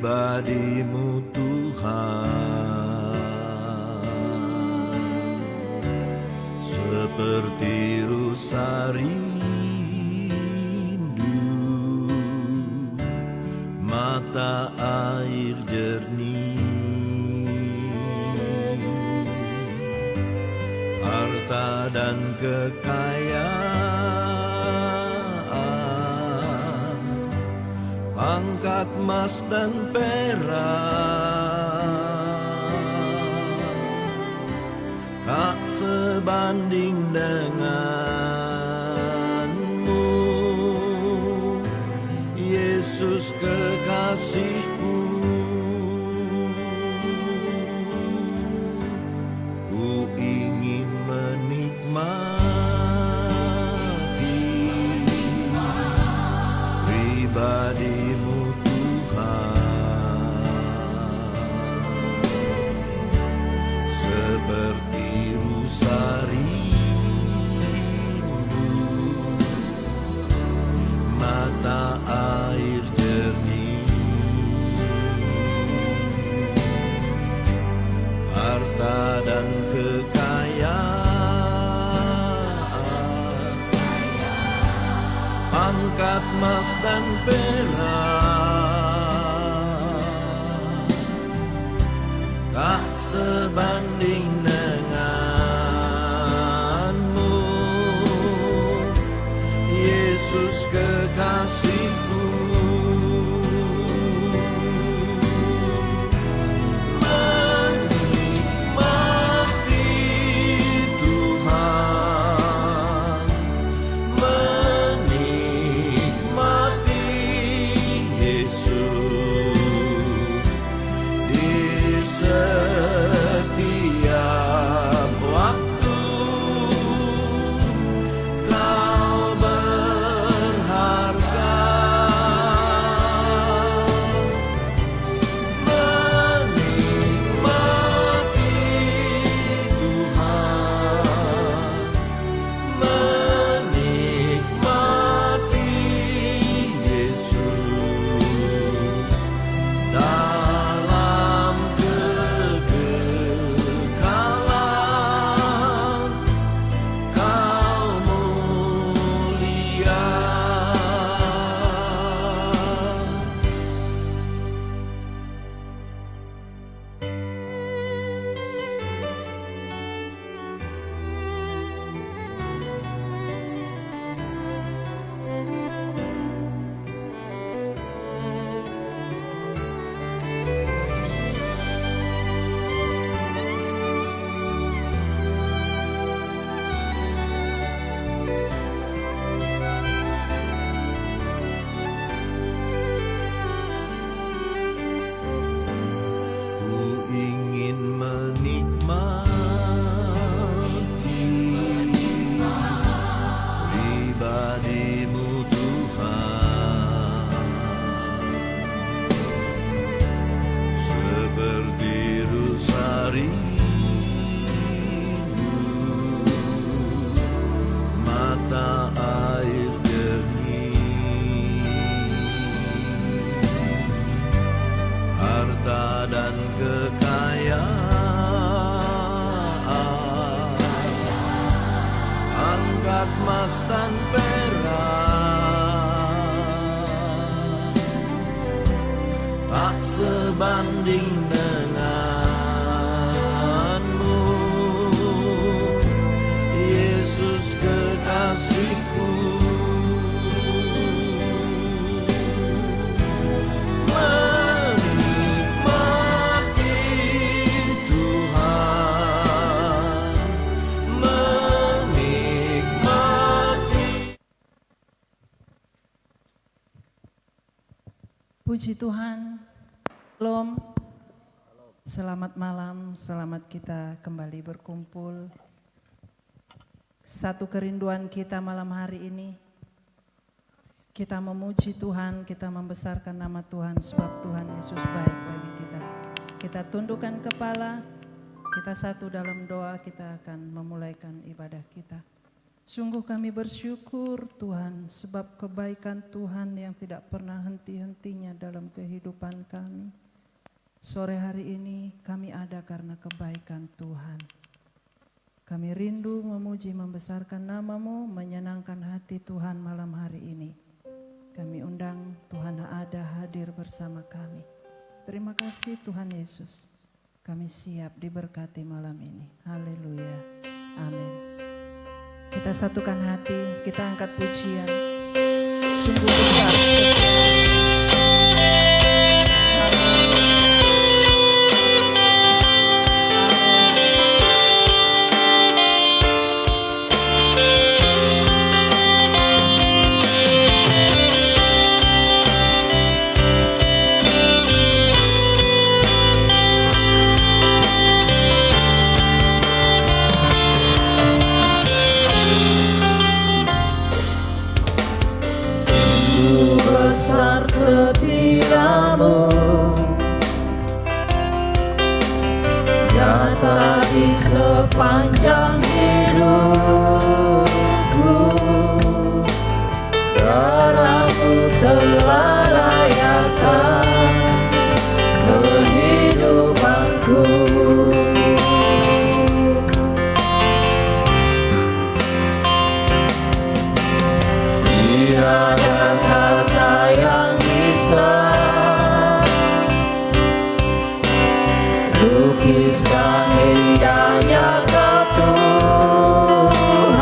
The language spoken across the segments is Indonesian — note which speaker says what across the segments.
Speaker 1: pribadi-Mu Tuhan, seperti rusa rindu mata air jernih, harta dan kekayaan, pangkat emas dan perak, tak sebanding denganmu, Yesus kekasihku. Ku ingin menikmati pribadi-Mu Tuhan, seperti rusa rindu mata air jernih, harta dan kekayaan, pangkat emas dan perak, tak sebanding denganmu, Yesus kekasihku. Menikmati Tuhan, menikmati Yesus di setiap waktu. Kau berharga, menikmati Tuhan, menikmati Yesus dalam kekekalan. Kau mulia. Ku ingin menikmati pribadi-Mu Tuhan, seperti rusa rindu mata air jernih, harta dan kekayaan, angkat emas dan perak, tak sebanding denganmu, Yesus kekasihku. Menikmati Tuhan, menikmati.
Speaker 2: Puji Tuhan. Shalom. Selamat malam, selamat kita kembali berkumpul. Satu kerinduan kita malam hari ini, kita memuji Tuhan, kita membesarkan nama Tuhan, sebab Tuhan Yesus baik bagi kita. Kita tundukkan kepala, kita satu dalam doa, kita akan memulaikan ibadah kita. Sungguh kami bersyukur Tuhan, sebab kebaikan Tuhan yang tidak pernah henti-hentinya dalam kehidupan kami. Sore hari ini kami ada karena kebaikan Tuhan. Kami rindu memuji membesarkan nama-Mu, menyenangkan hati Tuhan malam hari ini. Kami undang Tuhan ada hadir bersama kami. Terima kasih Tuhan Yesus. Kami siap diberkati malam ini. Haleluya. Amin. Kita satukan hati, kita angkat pujian. Sungguh besar setia. Besar setiamu, nyata di sepanjang hidupku. Darah-Mu telah layakan kehidupanku. Tiada kata yang bisa lukiskan indahnya Kau Tuhan.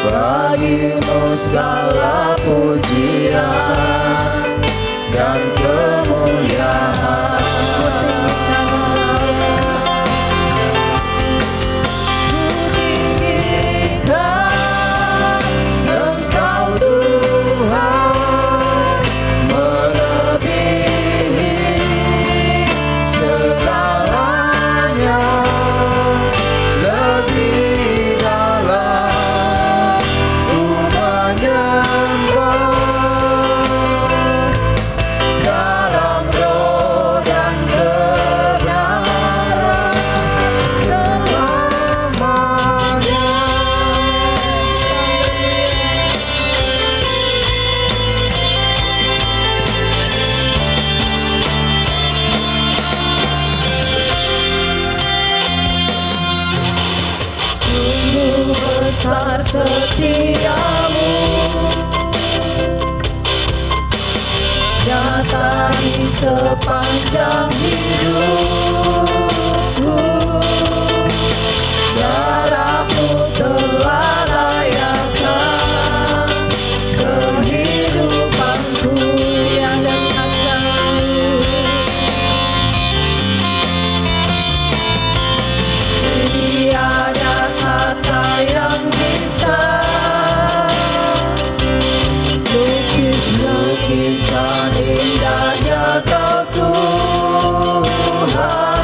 Speaker 2: Bagi-Mu segala pujian dan kemuliaan. Besar setiamu, nyata di sepanjang hidupku. Darah-Mu telah layakan kehidupanku. Tiada kata, tiada kata yang bisa lukiskan indahnya Kau Tuhan.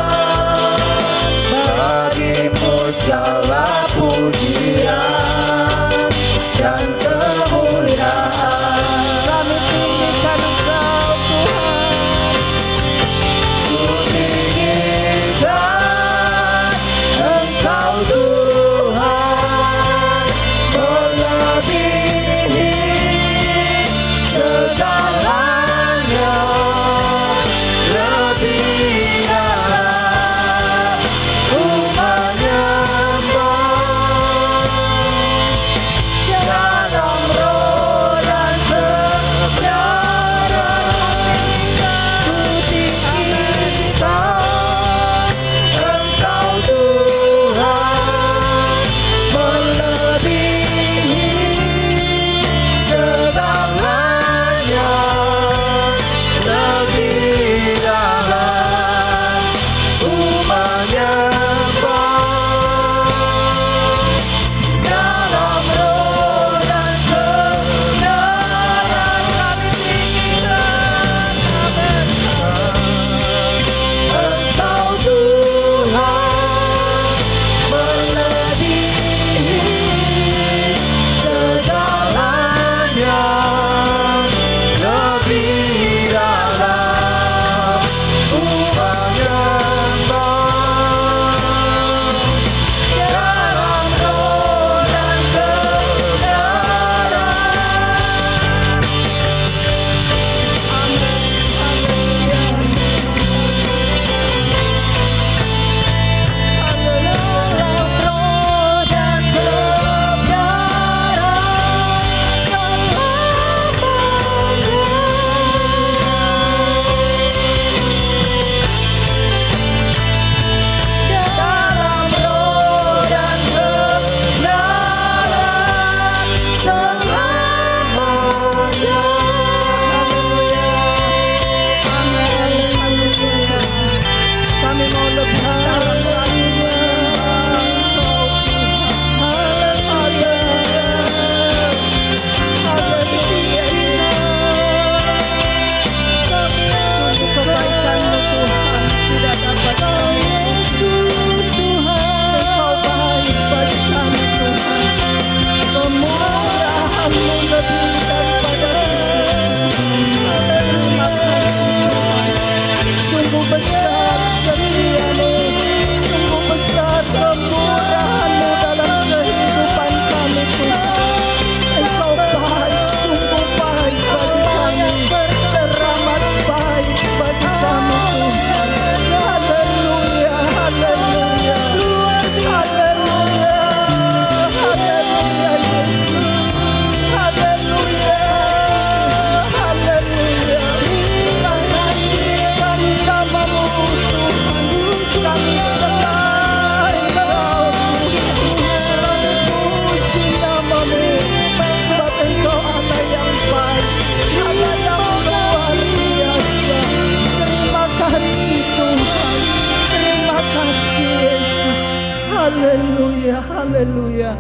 Speaker 2: haleluya, haleluya.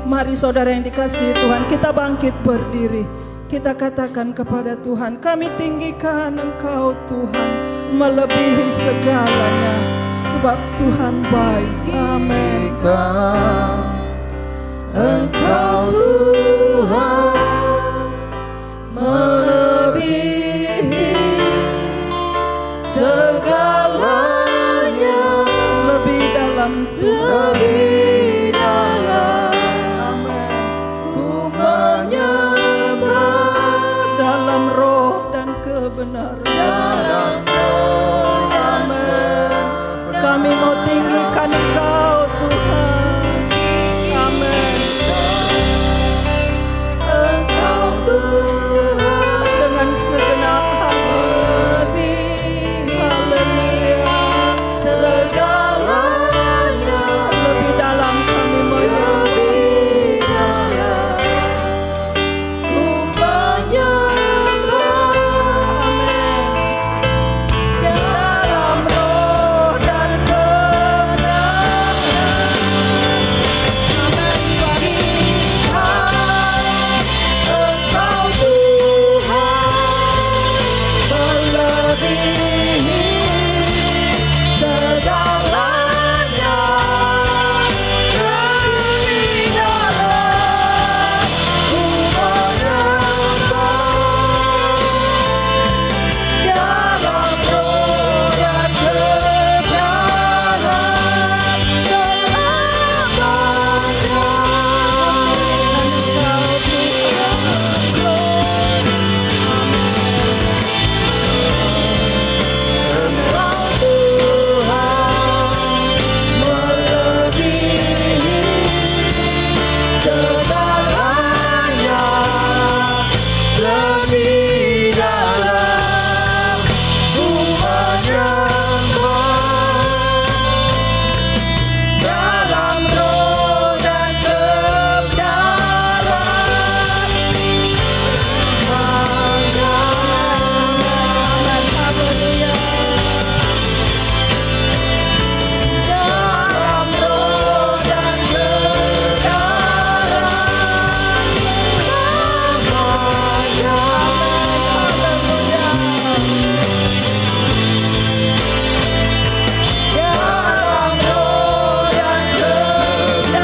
Speaker 2: Mari saudara yang dikasihi Tuhan, kita bangkit berdiri. Kita katakan kepada Tuhan, kami tinggikan Engkau Tuhan, melebihi segalanya, sebab Tuhan baik. Amin.
Speaker 3: Engkau Tuhan melebihi segalanya,
Speaker 2: Lebih dalam Tuhan.
Speaker 3: lebih dalam ku menyembah,
Speaker 2: Dalam roh dan kebenaran.
Speaker 3: dalam roh dan
Speaker 2: Amin. Kami mau tinggikan Engkau Tuhan. Amin.
Speaker 3: Engkau Tuhan
Speaker 2: Dengan segenap hati.
Speaker 3: melebihi
Speaker 2: Haleluya.
Speaker 3: segalanya,
Speaker 2: Lebih dalam kami menyembah.
Speaker 3: lebih dalam ku menyembah, dalam roh dan kebenaran. Engkau Tuhan melebihi segalanya, lebih dalam ku menyembah, dalam roh dan kebenaran selamanya. Engkau Tuhan melebihi segalanya, lebih dalam ku menyembah, dalam roh dan kebenaran selamanya. Dalam roh dan kebenaran selamanya. Dalam roh dan kebenaran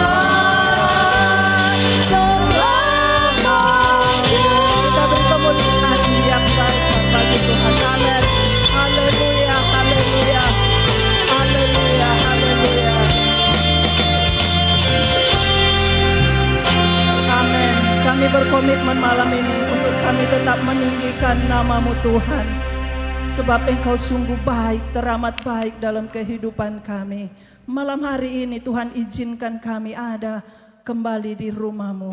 Speaker 3: selamanya.
Speaker 2: Kita beri kemuliaan yang baik bagi Tuhan. Amin. Haleluya, haleluya. Haleluya, haleluya. Amin. Kami berkomitmen malam ini untuk kami tetap meninggikan nama-Mu Tuhan. Sebab Engkau sungguh baik, teramat baik dalam kehidupan kami. Malam hari ini Tuhan izinkan kami ada kembali di rumah-Mu.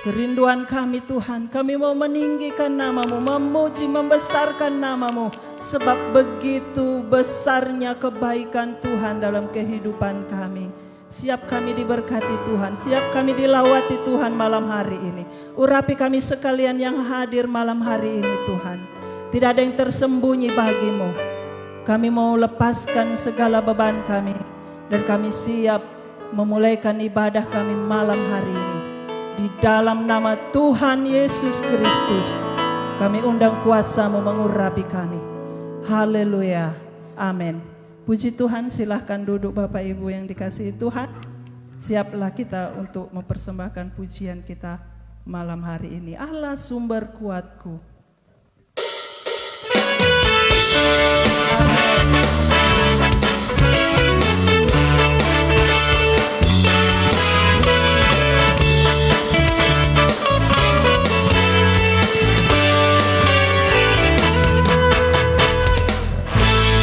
Speaker 2: Kerinduan kami Tuhan, kami mau meninggikan nama-Mu, memuji, membesarkan nama-Mu. Sebab begitu besarnya kebaikan Tuhan dalam kehidupan kami. Siap kami diberkati Tuhan, siap kami dilawati Tuhan malam hari ini. Urapi kami sekalian yang hadir malam hari ini Tuhan. Tidak ada yang tersembunyi bagi-Mu. Kami mau lepaskan segala beban kami. Dan kami siap memulaikan ibadah kami malam hari ini. Di dalam nama Tuhan Yesus Kristus, kami undang kuasa-Mu mengurapi kami. Haleluya. Amin. Puji Tuhan, silahkan duduk Bapak Ibu yang dikasihi Tuhan. Siaplah kita untuk mempersembahkan pujian kita malam hari ini. Allah sumber kuatku.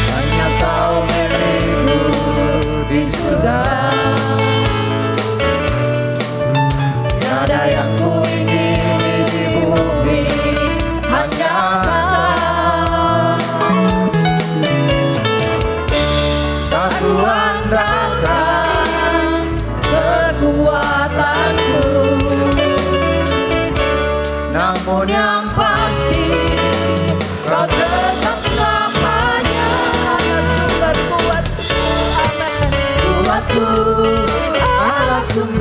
Speaker 3: Hanya Kau milikku di surga, tiada yang ku ingini di bumi, hanya Kau. Tak ku andalkan kekuatanku, namun yang pasti Kau tetap selamanya.
Speaker 2: Allah sumber kuatku. Amin.
Speaker 3: Kuatku, Allah sumber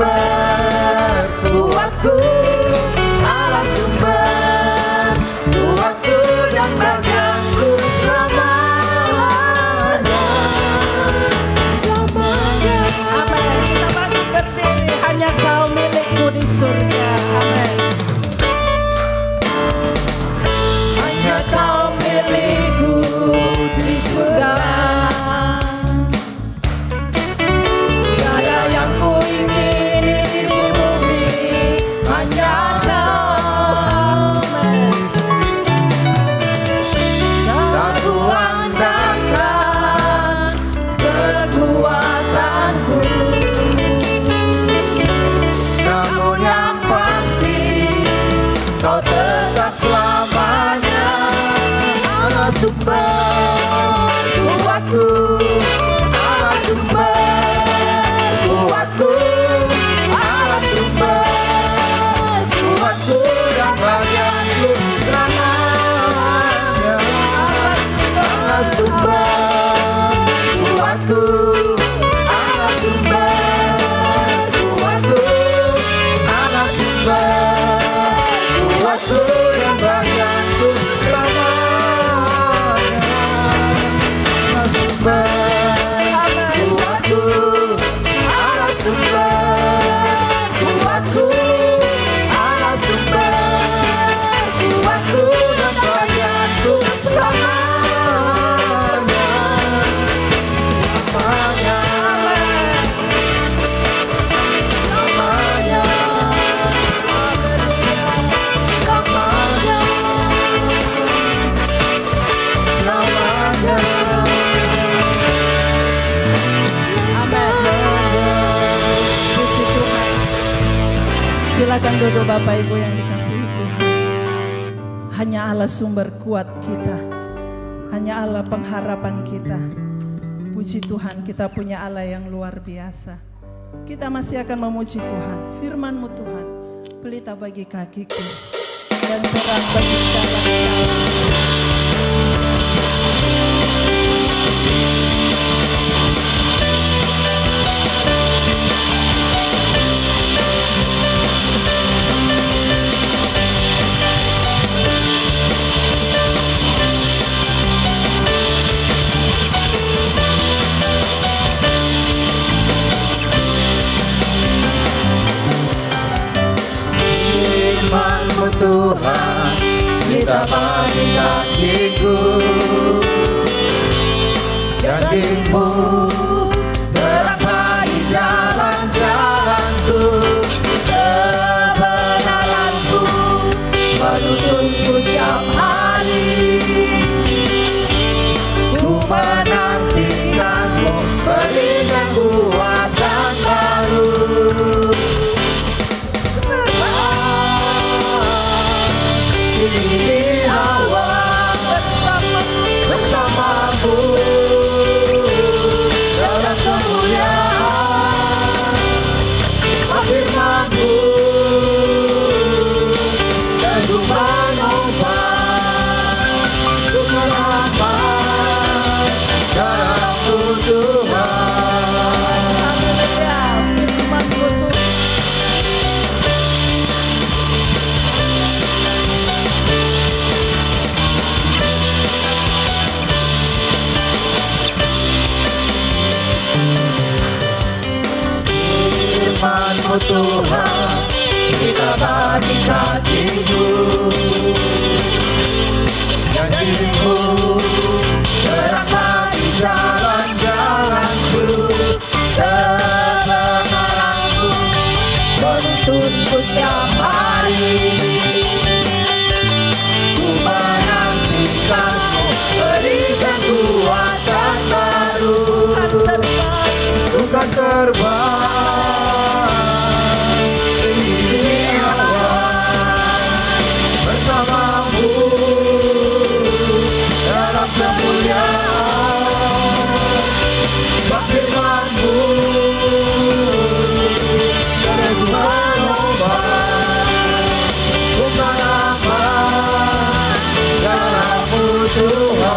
Speaker 3: Allah sumber kuatku, Allah sumber kuatku, Allah sumber kuatku dan bagianku selamanya. Allah sumber kuatku, Allah sumber kuatku, Allah sumber kuatku dan bagianku selamanya. Allah sumber kuatku, Allah sumber kuatku, Allah sumber kuatku dan bagianku selamanya.
Speaker 2: Silakan duduk Bapak Ibu yang dikasihi Tuhan. Hanya Allah sumber kuat kita, hanya Allah pengharapan kita. Puji Tuhan, kita punya Allah yang luar biasa. Kita masih akan memuji Tuhan. Firman-Mu Tuhan, pelita bagi kakiku dan terang bagi jalan-jalan.
Speaker 3: Firman-Mu Tuhan, pelita bagi kakiku, janji-Mu terang bagi jalan-jalanku, kebenaran-Mu menuntunku setiap hari. Ku menantikan-Mu, berikan kuatan baru. Ini awal bersamamu dalam kemuliaan. Firman-Mu dan Ku menopang, Ku melamar dalam-Mu Tuhan.
Speaker 2: Firman-Mu Tuhan.
Speaker 3: Firman-Mu Tuhan, pelita bagi kakiku, janji-Mu terang bagi jalan-jalanku, kebenaran-Mu menuntunku setiap hari. Ku menantikan-Mu, berikan kuatan baru. Bukan terbang, ini awal bersamamu dalam kemuliaan. Sebab firman-Mu dan Ku menopang, Ku melamar dalam-Mu Tuhan.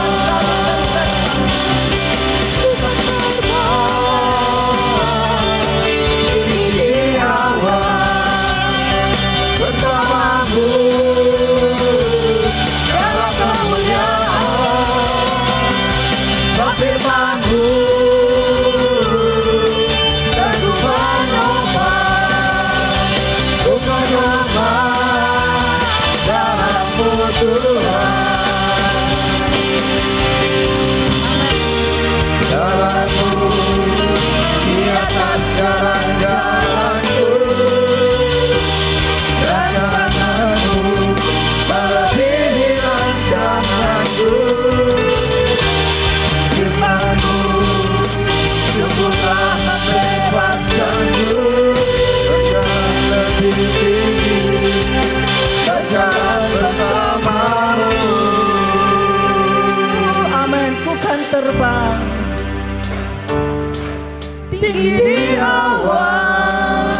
Speaker 3: tinggi di awan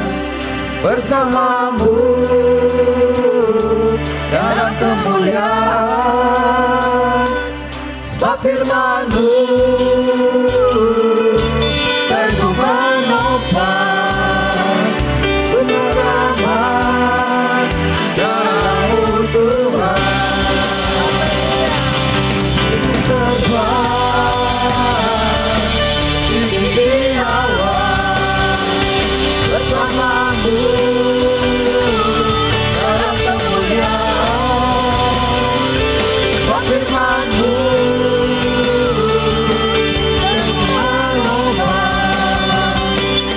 Speaker 3: bersamamu dalam kemuliaan. Sebab firman-Mu teguh menopang gunung rahmat dalam-Mu Tuhan. Terbang tinggi di awan bersama-Mu dalam kemuliaan. Sebab firman-Mu teguh menopang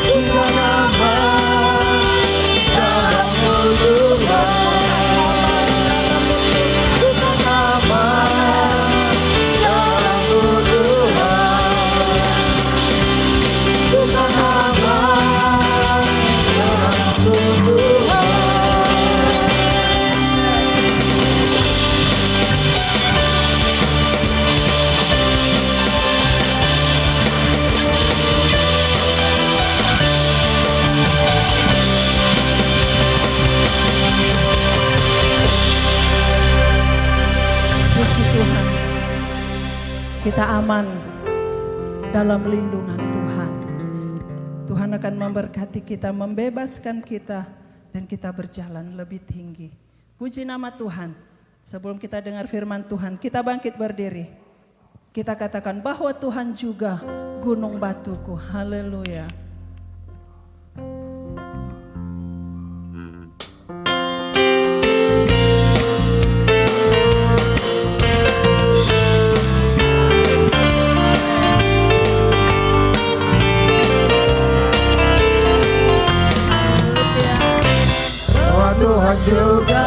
Speaker 3: gunung rahmat dalam-Mu Tuhan. Gunung rahmat dalam-Mu Tuhan. Gunung rahmat dalam-Mu Tuhan.
Speaker 2: Puji Tuhan, kita aman dalam lindungan Tuhan. Tuhan akan memberkati kita, membebaskan kita, dan kita berjalan lebih tinggi. Puji nama Tuhan. Sebelum kita dengar firman Tuhan, kita bangkit berdiri. Kita katakan bahwa Tuhan juga gunung batuku. Haleluya.
Speaker 3: Bahwa Tuhan juga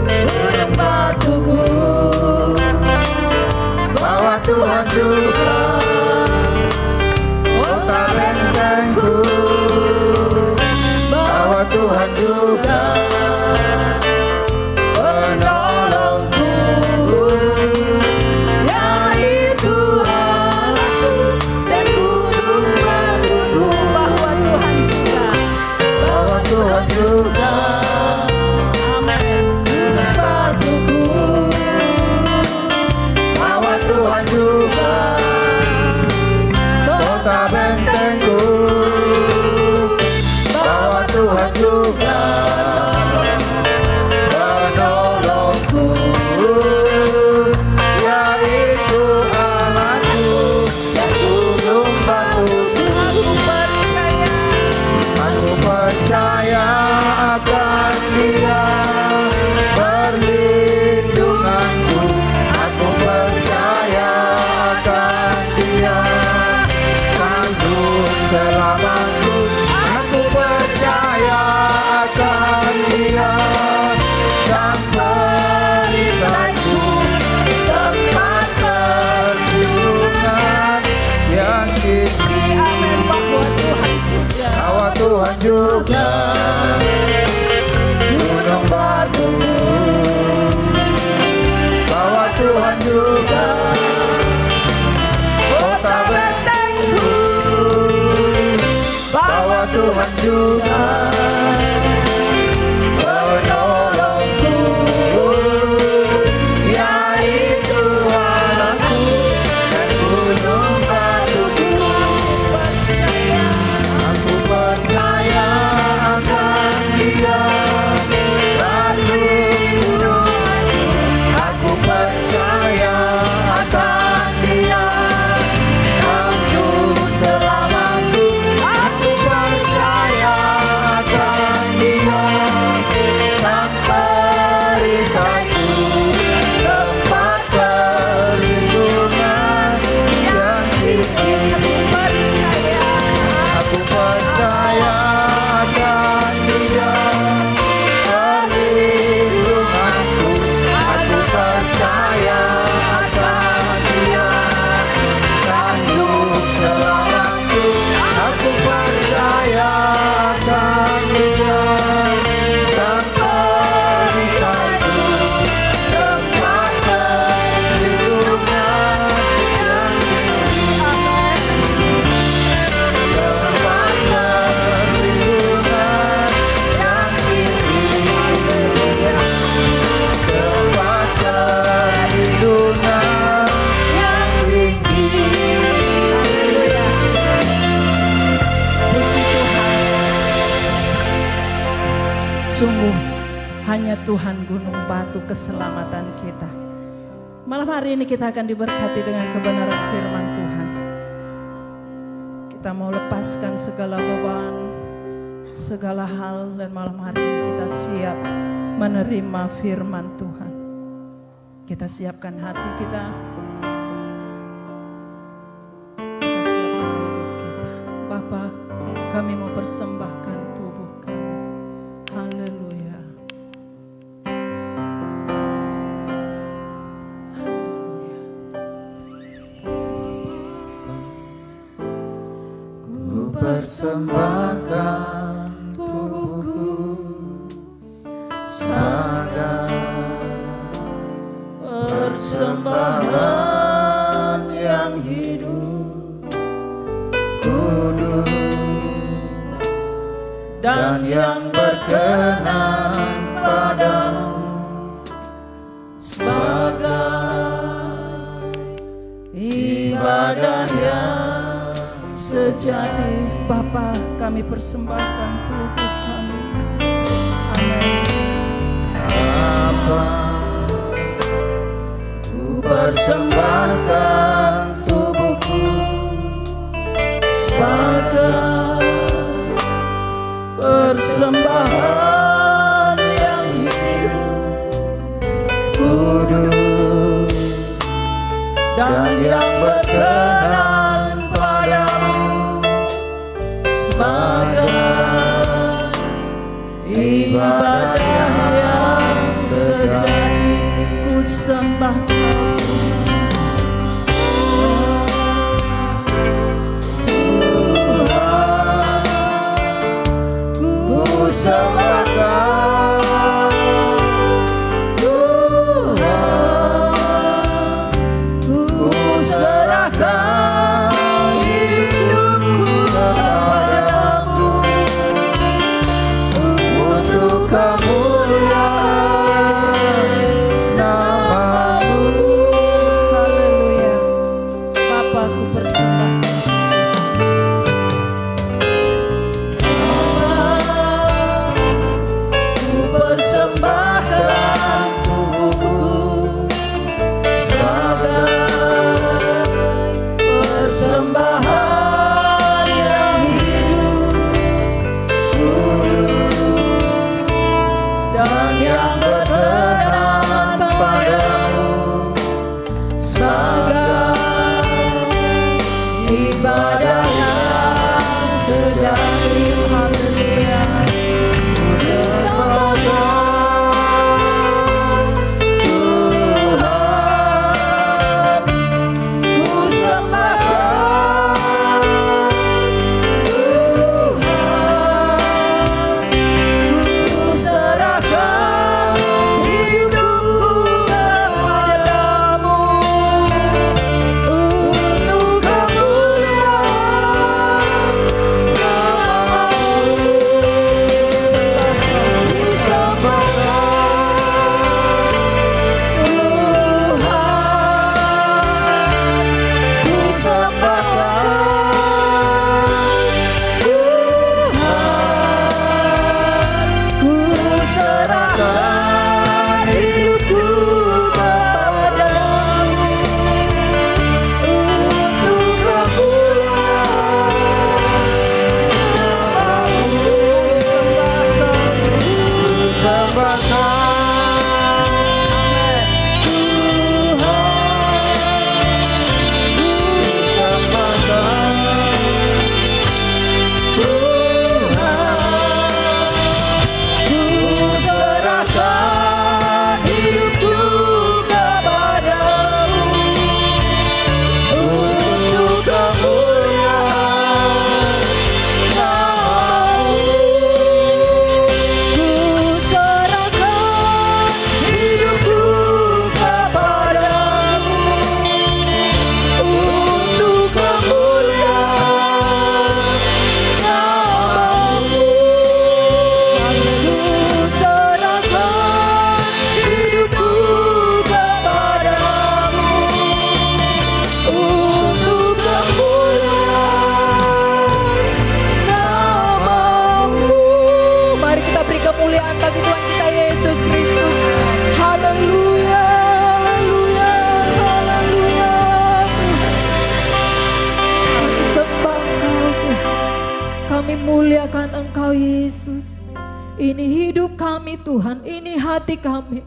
Speaker 3: gunung batuku, bahwa Tuhan juga kota bentengku, bahwa Tuhan juga penolongku, yaitu Allahku dan gunung batuku.
Speaker 2: Bahwa Tuhan juga,
Speaker 3: Bahwa Tuhan juga
Speaker 2: amin.
Speaker 3: gunung batuku, bahwa Tuhan juga kota bentengku, bahwa Tuhan juga penolongku, yaitu Allahku dan gunung batuku. Aku percaya akan Dia perlindunganku. Aku percaya akan Dia tangguh selamatku. Aku percaya akan Dia sang perisaiku, tempat perlindungan yang tinggi.
Speaker 2: Amin. Bahwa Tuhan juga,
Speaker 3: Bahwa Tuhan juga gunung batuku, bahwa Tuhan juga kota bentengku, bahwa Tuhan juga penolongku, yaitu Allahku dan gunung batuku. Aku percaya akan Dia perlindunganku. Aku percaya akan Dia tangguh selamatku. Aku percaya akan
Speaker 2: Sungguh hanya Tuhan gunung batu keselamatan kita. Malam hari ini kita akan diberkati dengan kebenaran firman Tuhan. Kita mau lepaskan segala beban, segala hal, dan malam hari ini kita siap menerima firman Tuhan. Kita siapkan hati kita. Kita siapkan hidup kita. Bapa, kami mau persembahkan tubuh kami. Haleluya. Haleluya.
Speaker 3: Ku persembahkan tubuhku sebagai persembahan yang hidup, kudus, dan yang berkenan padamu, sebagai ibadah yang
Speaker 2: Sejati Bapa, kami persembahkan tubuh kami. Amin.
Speaker 3: Bapa, ku persembahkan tubuhku sebagai persembahan yang hidup, kudus, dan yang berkenan padamu, sebagai ibadah yang sejati.
Speaker 2: Ku sembah Kau
Speaker 3: Ku sembahkan Tuhan, ku serahkan Ini hidup kami Tuhan, ini hati kami.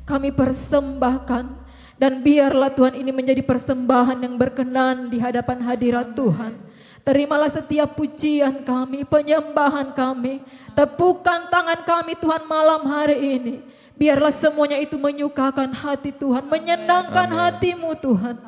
Speaker 3: Kami persembahkan. Dan biarlah Tuhan ini menjadi persembahan yang berkenan di hadapan hadirat Tuhan. Terimalah setiap pujian kami, penyembahan kami, tepukan tangan kami Tuhan malam hari ini. Biarlah semuanya itu menyukakan hati Tuhan, menyenangkan hatimu Tuhan.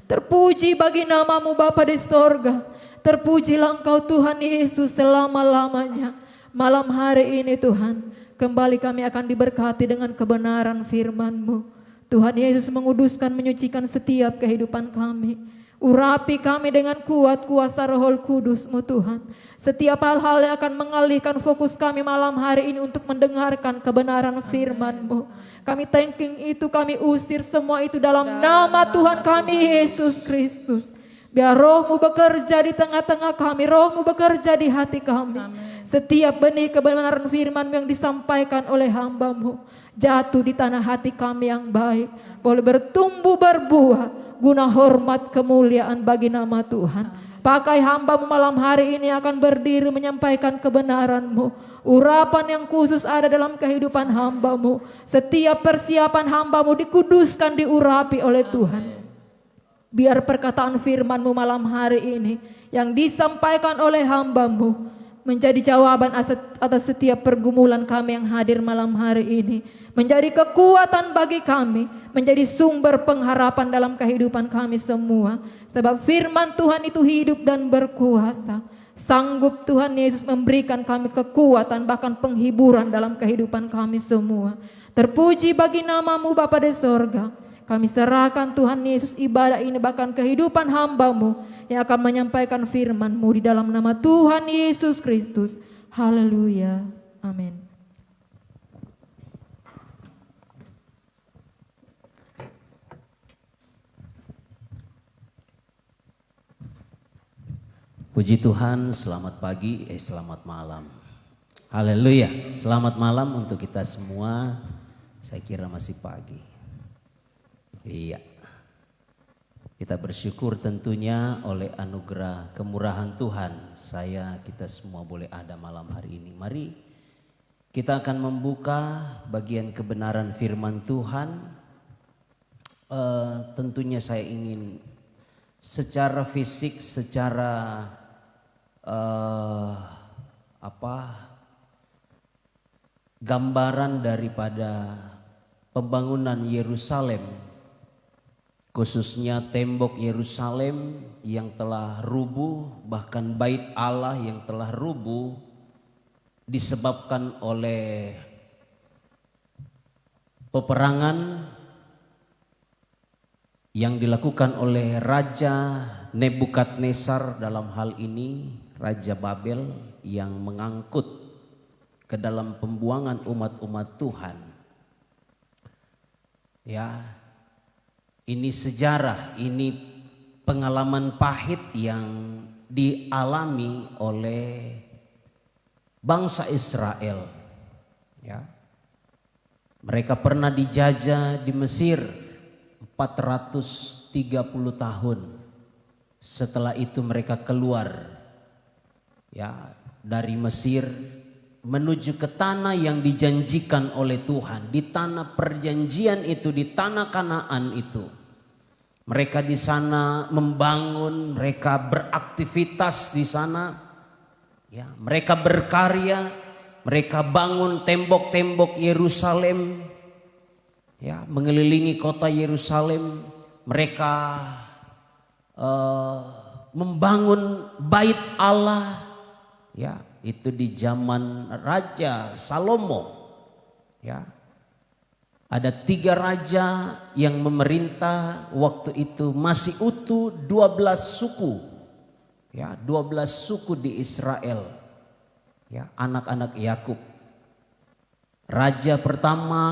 Speaker 3: Terpuji bagi namamu Bapa di sorga. Terpujilah Engkau Tuhan Yesus selama-lamanya. Malam hari ini Tuhan, kembali kami akan diberkati dengan kebenaran firman-Mu. Tuhan Yesus menguduskan, menyucikan setiap kehidupan kami. Urapi kami dengan kuat kuasa Roh Kudus-Mu Tuhan. Setiap hal-hal yang akan mengalihkan fokus kami malam hari ini untuk mendengarkan kebenaran firman-Mu. Kami thanking itu, kami usir semua itu dalam nama Tuhan kami Yesus Kristus. Biar Roh-Mu bekerja di tengah-tengah kami, Roh-Mu bekerja di hati kami. Setiap benih kebenaran firman-Mu yang disampaikan oleh hamba-Mu jatuh di tanah hati kami yang baik, boleh bertumbuh berbuah guna hormat kemuliaan bagi nama Tuhan. Pakai hamba-Mu malam hari ini akan berdiri menyampaikan kebenaran-Mu. Urapan yang khusus ada dalam kehidupan hamba-Mu. Setiap persiapan hamba-Mu dikuduskan, diurapi oleh Tuhan. Biar perkataan firman-Mu malam hari ini yang disampaikan oleh hamba-Mu menjadi jawaban atas setiap pergumulan kami yang hadir malam hari ini. Menjadi kekuatan bagi kami, menjadi sumber pengharapan dalam kehidupan kami semua. Sebab firman Tuhan itu hidup dan berkuasa. Sanggup Tuhan Yesus memberikan kami kekuatan, bahkan penghiburan dalam kehidupan kami semua. Terpuji bagi namamu Bapa di sorga. Kami serahkan Tuhan Yesus ibadah ini, bahkan kehidupan hamba-Mu yang akan menyampaikan firman-Mu di dalam nama Tuhan Yesus Kristus. Haleluya. Amin.
Speaker 4: Puji Tuhan, selamat pagi, selamat malam. Haleluya, selamat malam untuk kita semua. Saya kira masih pagi. Iya, kita bersyukur tentunya oleh anugerah kemurahan Tuhan. Kita semua boleh ada malam hari ini. Mari kita akan membuka bagian kebenaran firman Tuhan. Tentunya saya ingin secara fisik, secara gambaran daripada pembangunan Yerusalem, khususnya tembok Yerusalem yang telah rubuh, bahkan bait Allah yang telah rubuh disebabkan oleh peperangan yang dilakukan oleh Raja Nebukadnezar, dalam hal ini Raja Babel, yang mengangkut ke dalam pembuangan umat-umat Tuhan. Ya, ini sejarah, ini pengalaman pahit yang dialami oleh bangsa Israel. Ya, mereka pernah dijajah di Mesir 430 tahun. Setelah itu mereka keluar, ya, dari Mesir menuju ke tanah yang dijanjikan oleh Tuhan, di tanah perjanjian itu, di tanah Kanaan itu. Mereka di sana membangun, mereka beraktivitas di sana, ya, mereka berkarya, mereka bangun tembok-tembok Yerusalem, ya, mengelilingi kota Yerusalem. Mereka membangun bait Allah, ya, itu di zaman Raja Salomo, ya. Ada 3 raja yang memerintah waktu itu, masih utuh 12 suku, ya, 12 suku di Israel, ya, anak-anak Yakub. Raja pertama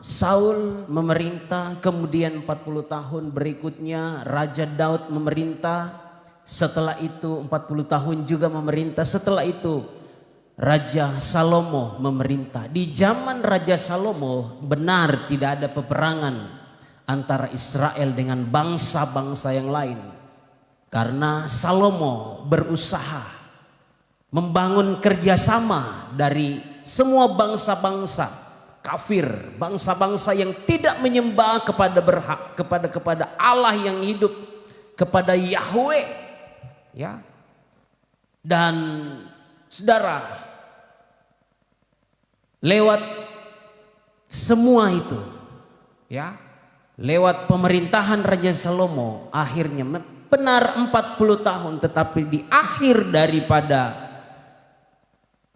Speaker 4: Saul memerintah, kemudian 40 tahun berikutnya Raja Daud memerintah. Setelah itu 40 tahun juga memerintah. Setelah itu Raja Salomo memerintah. Di zaman Raja Salomo benar tidak ada peperangan antara Israel dengan bangsa-bangsa yang lain. Karena Salomo berusaha membangun kerjasama dari semua bangsa-bangsa kafir, bangsa-bangsa yang tidak menyembah kepada Allah yang hidup, kepada Yahweh, ya. Dan saudara, lewat semua itu, ya, lewat pemerintahan Raja Salomo, akhirnya benar 40 tahun, tetapi di akhir daripada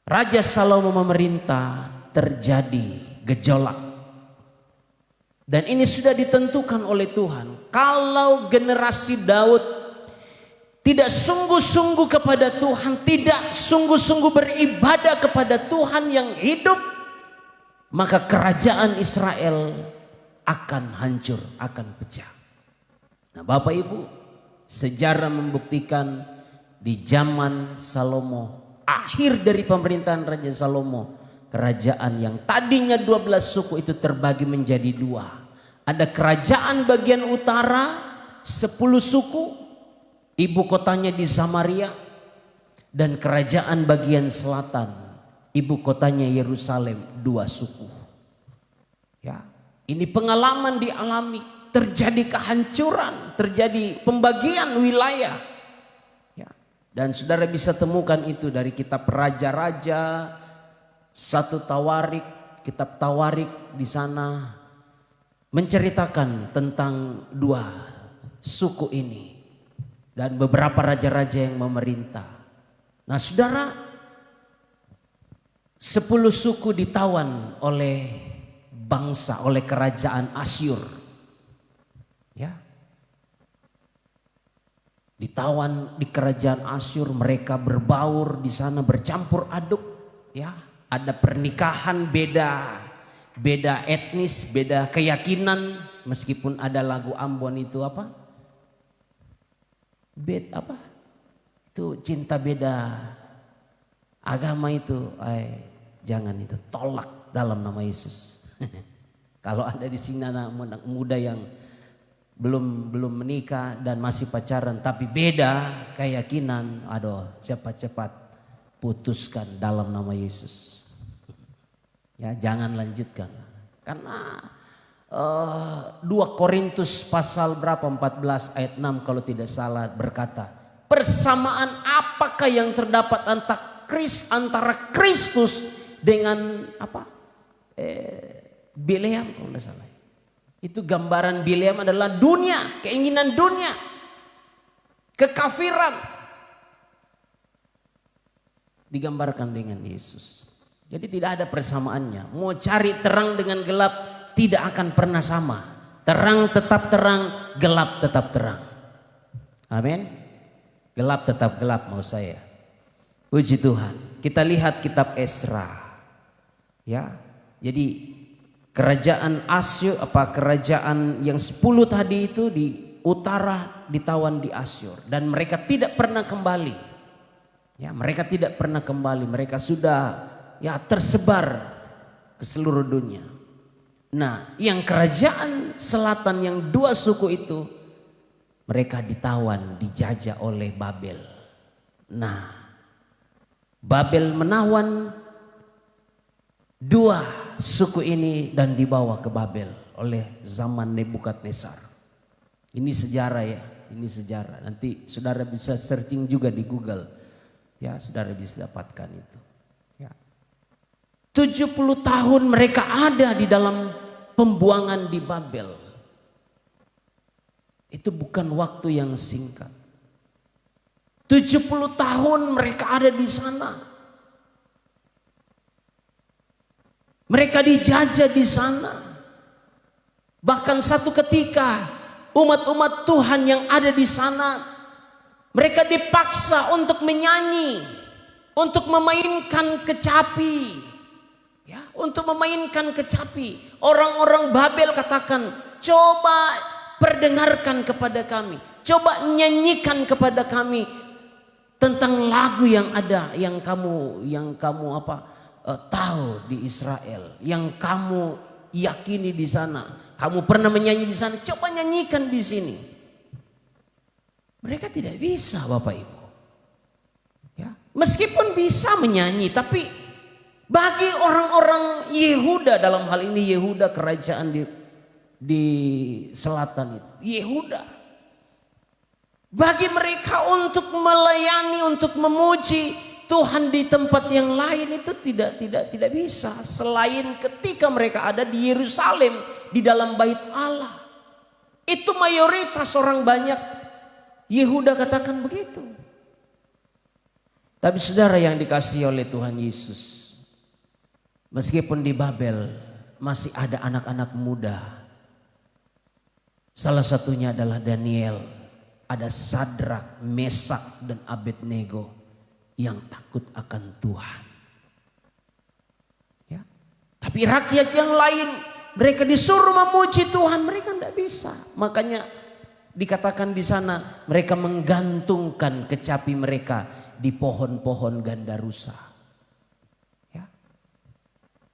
Speaker 4: Raja Salomo memerintah terjadi gejolak. Dan ini sudah ditentukan oleh Tuhan. Kalau generasi Daud tidak sungguh-sungguh kepada Tuhan, tidak sungguh-sungguh beribadah kepada Tuhan yang hidup, maka kerajaan Israel akan hancur, akan pecah. Nah, Bapak Ibu, sejarah membuktikan di zaman Salomo, akhir dari pemerintahan Raja Salomo, kerajaan yang tadinya 12 suku itu terbagi menjadi 2. Ada kerajaan bagian utara 10 suku, ibu kotanya di Samaria, dan kerajaan bagian selatan, ibu kotanya Yerusalem, 2 suku. Ya, ini pengalaman dialami, terjadi kehancuran, terjadi pembagian wilayah. Ya, dan saudara bisa temukan itu dari kitab Raja-Raja, 1 Tawarik, kitab Tawarik di sana menceritakan tentang 2 suku ini dan beberapa raja-raja yang memerintah. Nah, saudara, 10 suku ditawan oleh bangsa, oleh kerajaan Asyur. Ya. Ditawan di kerajaan Asyur, mereka berbaur di sana, bercampur aduk, ya. Ada pernikahan beda etnis, beda keyakinan, meskipun ada lagu Ambon itu apa? Itu cinta beda agama itu, jangan itu, tolak dalam nama Yesus. Kalau ada di sini anak muda yang belum menikah dan masih pacaran tapi beda keyakinan, aduh, cepat-cepat putuskan dalam nama Yesus. Ya, jangan lanjutkan. Karena 2 Korintus pasal berapa, 14 ayat 6 kalau tidak salah berkata, persamaan apakah yang terdapat antara Kristus dengan apa? Bileam kalau tidak salah. Itu gambaran Bileam adalah dunia, keinginan dunia, kekafiran. Digambarkan dengan Yesus. Jadi tidak ada persamaannya. Mau cari terang dengan gelap tidak akan pernah sama. Terang tetap terang, gelap tetap terang. Amin. Gelap tetap gelap mau saya. Puji Tuhan. Kita lihat kitab Esra. Ya. Jadi kerajaan Asyur, kerajaan yang 10 tadi itu di utara ditawan di Asyur dan mereka tidak pernah kembali. Ya, mereka tidak pernah kembali. Mereka sudah tersebar ke seluruh dunia. Nah, yang kerajaan selatan yang 2 suku itu, mereka ditawan, dijajah oleh Babel. Nah, Babel menawan 2 suku ini dan dibawa ke Babel oleh zaman Nebukadnezar. Ini sejarah ya, ini sejarah. Nanti saudara bisa searching juga di Google. Ya, saudara bisa dapatkan itu. 70 tahun mereka ada di dalam pembuangan di Babel. Itu bukan waktu yang singkat. 70 tahun mereka ada di sana. Mereka dijajah di sana. Bahkan satu ketika umat-umat Tuhan yang ada di sana, mereka dipaksa untuk menyanyi, untuk memainkan kecapi. Ya, untuk memainkan kecapi. Orang-orang Babel katakan, coba perdengarkan kepada kami, coba nyanyikan kepada kami tentang lagu yang ada, yang kamu tahu di Israel, yang kamu yakini di sana, kamu pernah menyanyi di sana, coba nyanyikan di sini. Mereka tidak bisa, Bapak Ibu. Ya, meskipun bisa menyanyi, tapi Bagi orang-orang Yehuda, dalam hal ini Yehuda kerajaan di selatan itu, Yehuda, bagi mereka untuk melayani, untuk memuji Tuhan di tempat yang lain itu tidak bisa selain ketika mereka ada di Yerusalem, di dalam bait Allah. Itu mayoritas orang banyak Yehuda katakan begitu. Tapi saudara yang dikasihi oleh Tuhan Yesus, meskipun di Babel masih ada anak-anak muda. Salah satunya adalah Daniel, ada Sadrak, Mesak dan Abednego yang takut akan Tuhan. Ya. Tapi rakyat yang lain, mereka disuruh memuji Tuhan, mereka tidak bisa. Makanya dikatakan di sana mereka menggantungkan kecapi mereka di pohon-pohon gandarusa. Ya.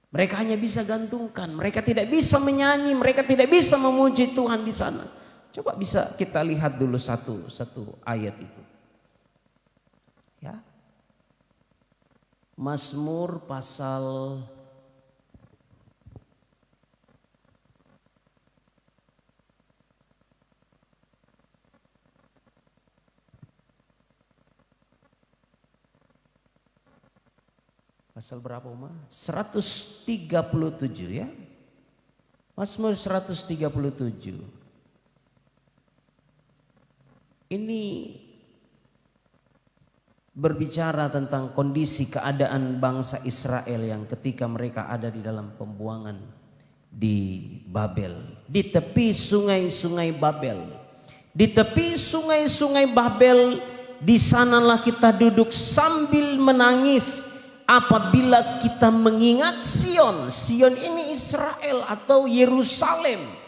Speaker 4: Mereka hanya bisa gantungkan, mereka tidak bisa menyanyi, mereka tidak bisa memuji Tuhan di sana. Coba bisa kita lihat dulu satu ayat itu. Ya. Mazmur pasal berapa Uma? 137 ya. Mazmur 137. Ini berbicara tentang kondisi keadaan bangsa Israel yang ketika mereka ada di dalam pembuangan di Babel, di tepi sungai-sungai Babel. Di tepi sungai-sungai Babel, di sanalah kita duduk sambil menangis apabila kita mengingat Sion. Sion ini Israel atau Yerusalem.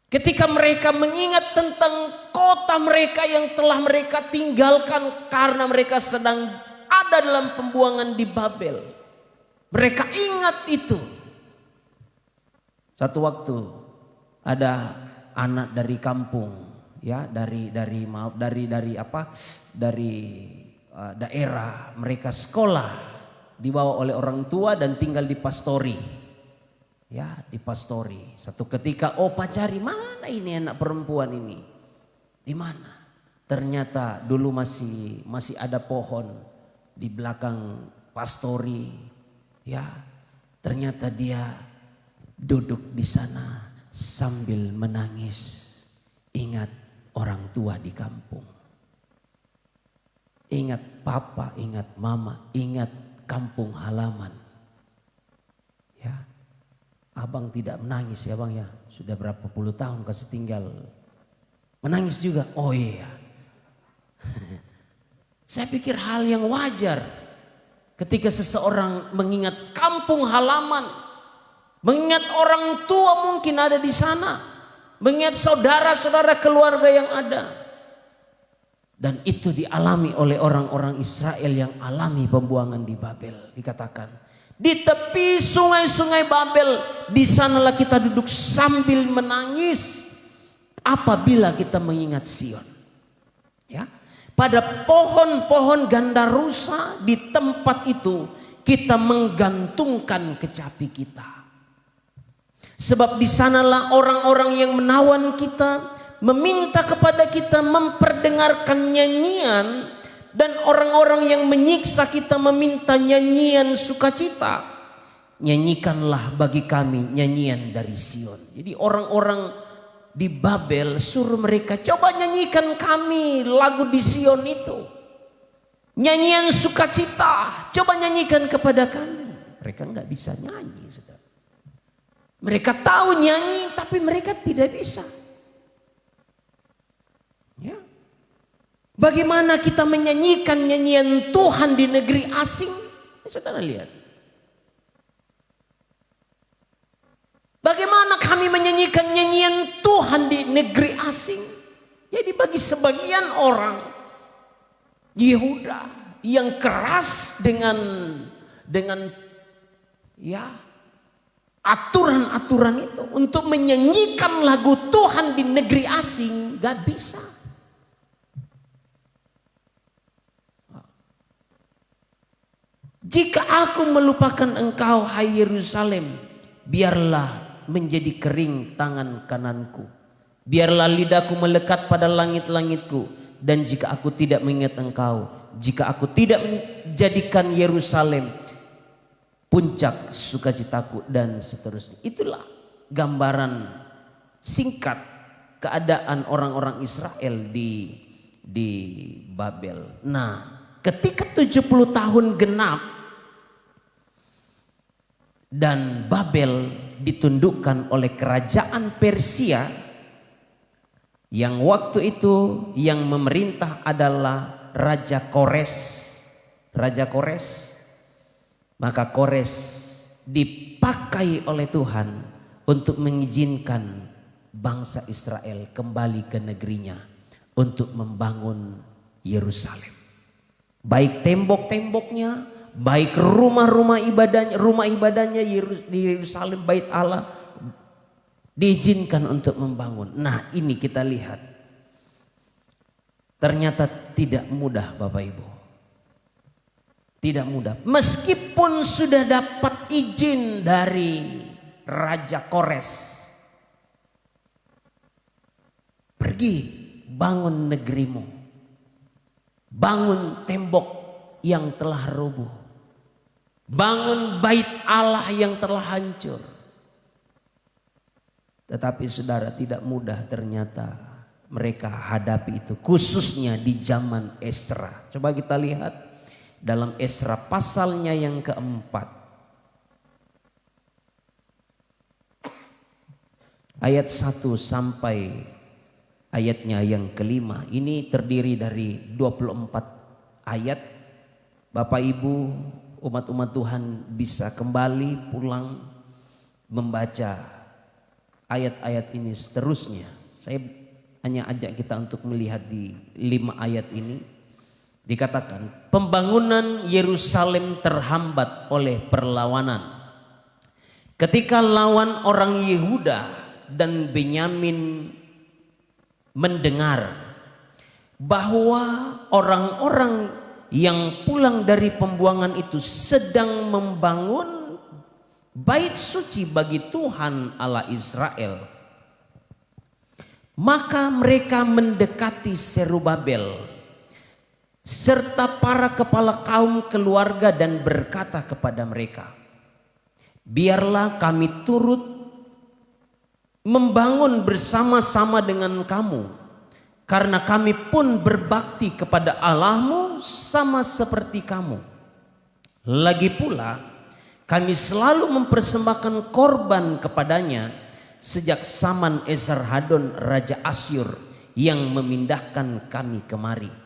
Speaker 4: Ketika mereka mengingat tentang kota mereka yang telah mereka tinggalkan karena mereka sedang ada dalam pembuangan di Babel. Mereka ingat itu. Satu waktu ada anak dari kampung, ya, dari daerah mereka sekolah, dibawa oleh orang tua dan tinggal di pastori. Ya, di pastori. Satu ketika opa cari, mana ini anak perempuan ini? Di mana? Ternyata dulu masih ada pohon di belakang pastori. Ya, ternyata dia duduk di sana sambil menangis. Ingat orang tua di kampung. Ingat papa, ingat mama, ingat kampung halaman. Ya. Abang tidak menangis ya bang ya. Sudah berapa puluh tahun kasih tinggal. Menangis juga. Oh iya. Saya pikir hal yang wajar. Ketika seseorang mengingat kampung halaman. Mengingat orang tua mungkin ada di sana. Mengingat saudara-saudara keluarga yang ada. Dan itu dialami oleh orang-orang Israel yang alami pembuangan di Babel. Dikatakan. Di tepi sungai-sungai Babel, di sanalah kita duduk sambil menangis apabila kita mengingat Sion. Ya, pada pohon-pohon gandarusa di tempat itu kita menggantungkan kecapi kita. Sebab di sanalah orang-orang yang menawan kita, meminta kepada kita memperdengarkan nyanyian. Dan orang-orang yang menyiksa kita meminta nyanyian sukacita. Nyanyikanlah bagi kami nyanyian dari Sion. Jadi orang-orang di Babel suruh mereka, coba nyanyikan kami lagu di Sion itu. Nyanyian sukacita, coba nyanyikan kepada kami. Mereka nggak bisa nyanyi, saudara. Mereka tahu nyanyi tapi mereka tidak bisa. Ya. Bagaimana kita menyanyikan nyanyian Tuhan di negeri asing? Saudara lihat. Bagaimana kami menyanyikan nyanyian Tuhan di negeri asing? Jadi bagi sebagian orang Yehuda yang keras dengan ya aturan-aturan itu untuk menyanyikan lagu Tuhan di negeri asing, gak bisa. Jika aku melupakan engkau, hai Yerusalem, biarlah menjadi kering tangan kananku. Biarlah lidahku melekat pada langit-langitku. Dan jika aku tidak mengingat engkau, jika aku tidak menjadikan Yerusalem puncak sukacitaku, dan seterusnya. Itulah gambaran singkat keadaan orang-orang Israel di Babel. Nah, ketika 70 tahun genap dan Babel ditundukkan oleh kerajaan Persia, yang waktu itu yang memerintah adalah Raja Kores. Maka Kores dipakai oleh Tuhan untuk mengizinkan bangsa Israel kembali ke negerinya untuk membangun Yerusalem. Baik tembok-temboknya, baik rumah ibadahnya di Yerusalem, bait Allah, diizinkan untuk membangun. Nah, ini kita lihat. Ternyata tidak mudah, Bapak Ibu. Tidak mudah. Meskipun sudah dapat izin dari Raja Kores, pergi bangun negerimu, bangun tembok yang telah roboh, bangun bait Allah yang telah hancur. Tetapi saudara, tidak mudah ternyata mereka hadapi itu, khususnya di zaman Esra. Coba kita lihat dalam Esra pasalnya yang keempat, ayat 1 sampai ayatnya yang kelima. Ini terdiri dari 24 ayat. Bapak Ibu, umat-umat Tuhan bisa kembali pulang membaca ayat-ayat ini seterusnya. Saya hanya ajak kita untuk melihat di 5 ayat ini. Dikatakan pembangunan Yerusalem terhambat oleh perlawanan. Ketika lawan orang Yehuda dan Benyamin mendengar bahwa orang-orang yang pulang dari pembuangan itu sedang membangun bait suci bagi Tuhan Allah Israel, maka mereka mendekati Zerubabel serta para kepala kaum keluarga dan berkata kepada mereka, biarlah kami turut membangun bersama-sama dengan kamu, karena kami pun berbakti kepada Allahmu sama seperti kamu. Lagi pula kami selalu mempersembahkan korban kepadanya sejak zaman Esarhadon Raja Asyur yang memindahkan kami kemari.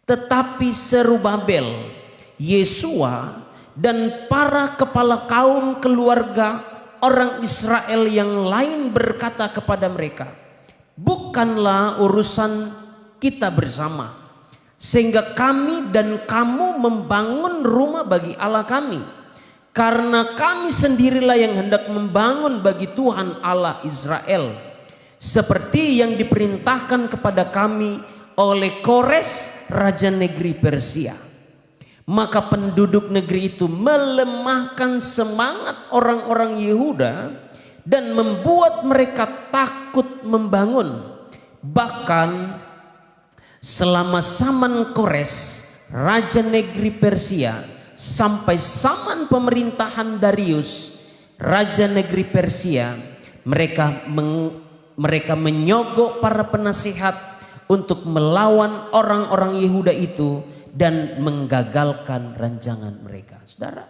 Speaker 4: Tetapi Zerubabel, Yesua, dan para kepala kaum keluarga orang Israel yang lain berkata kepada mereka, bukanlah urusan kita bersama, sehingga kami dan kamu membangun rumah bagi Allah kami. Karena kami sendirilah yang hendak membangun bagi Tuhan Allah Israel, seperti yang diperintahkan kepada kami oleh Kores, raja negeri Persia. Maka penduduk negeri itu melemahkan semangat orang-orang Yehuda dan membuat mereka takut membangun. Bahkan selama zaman Kores, raja negeri Persia, sampai zaman pemerintahan Darius, raja negeri Persia, mereka menyogok para penasihat untuk melawan orang-orang Yehuda itu dan menggagalkan rancangan mereka. Saudara,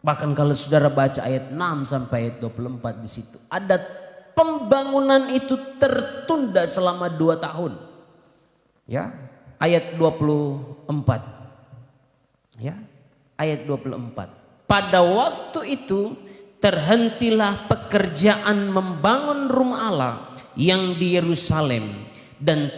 Speaker 4: bahkan kalau saudara baca ayat 6 sampai ayat 24 di situ, ada pembangunan itu tertunda selama 2 tahun. Ya, ayat 24. Ya, ayat 24. Pada waktu itu terhentilah pekerjaan membangun rumah Allah yang di Yerusalem dan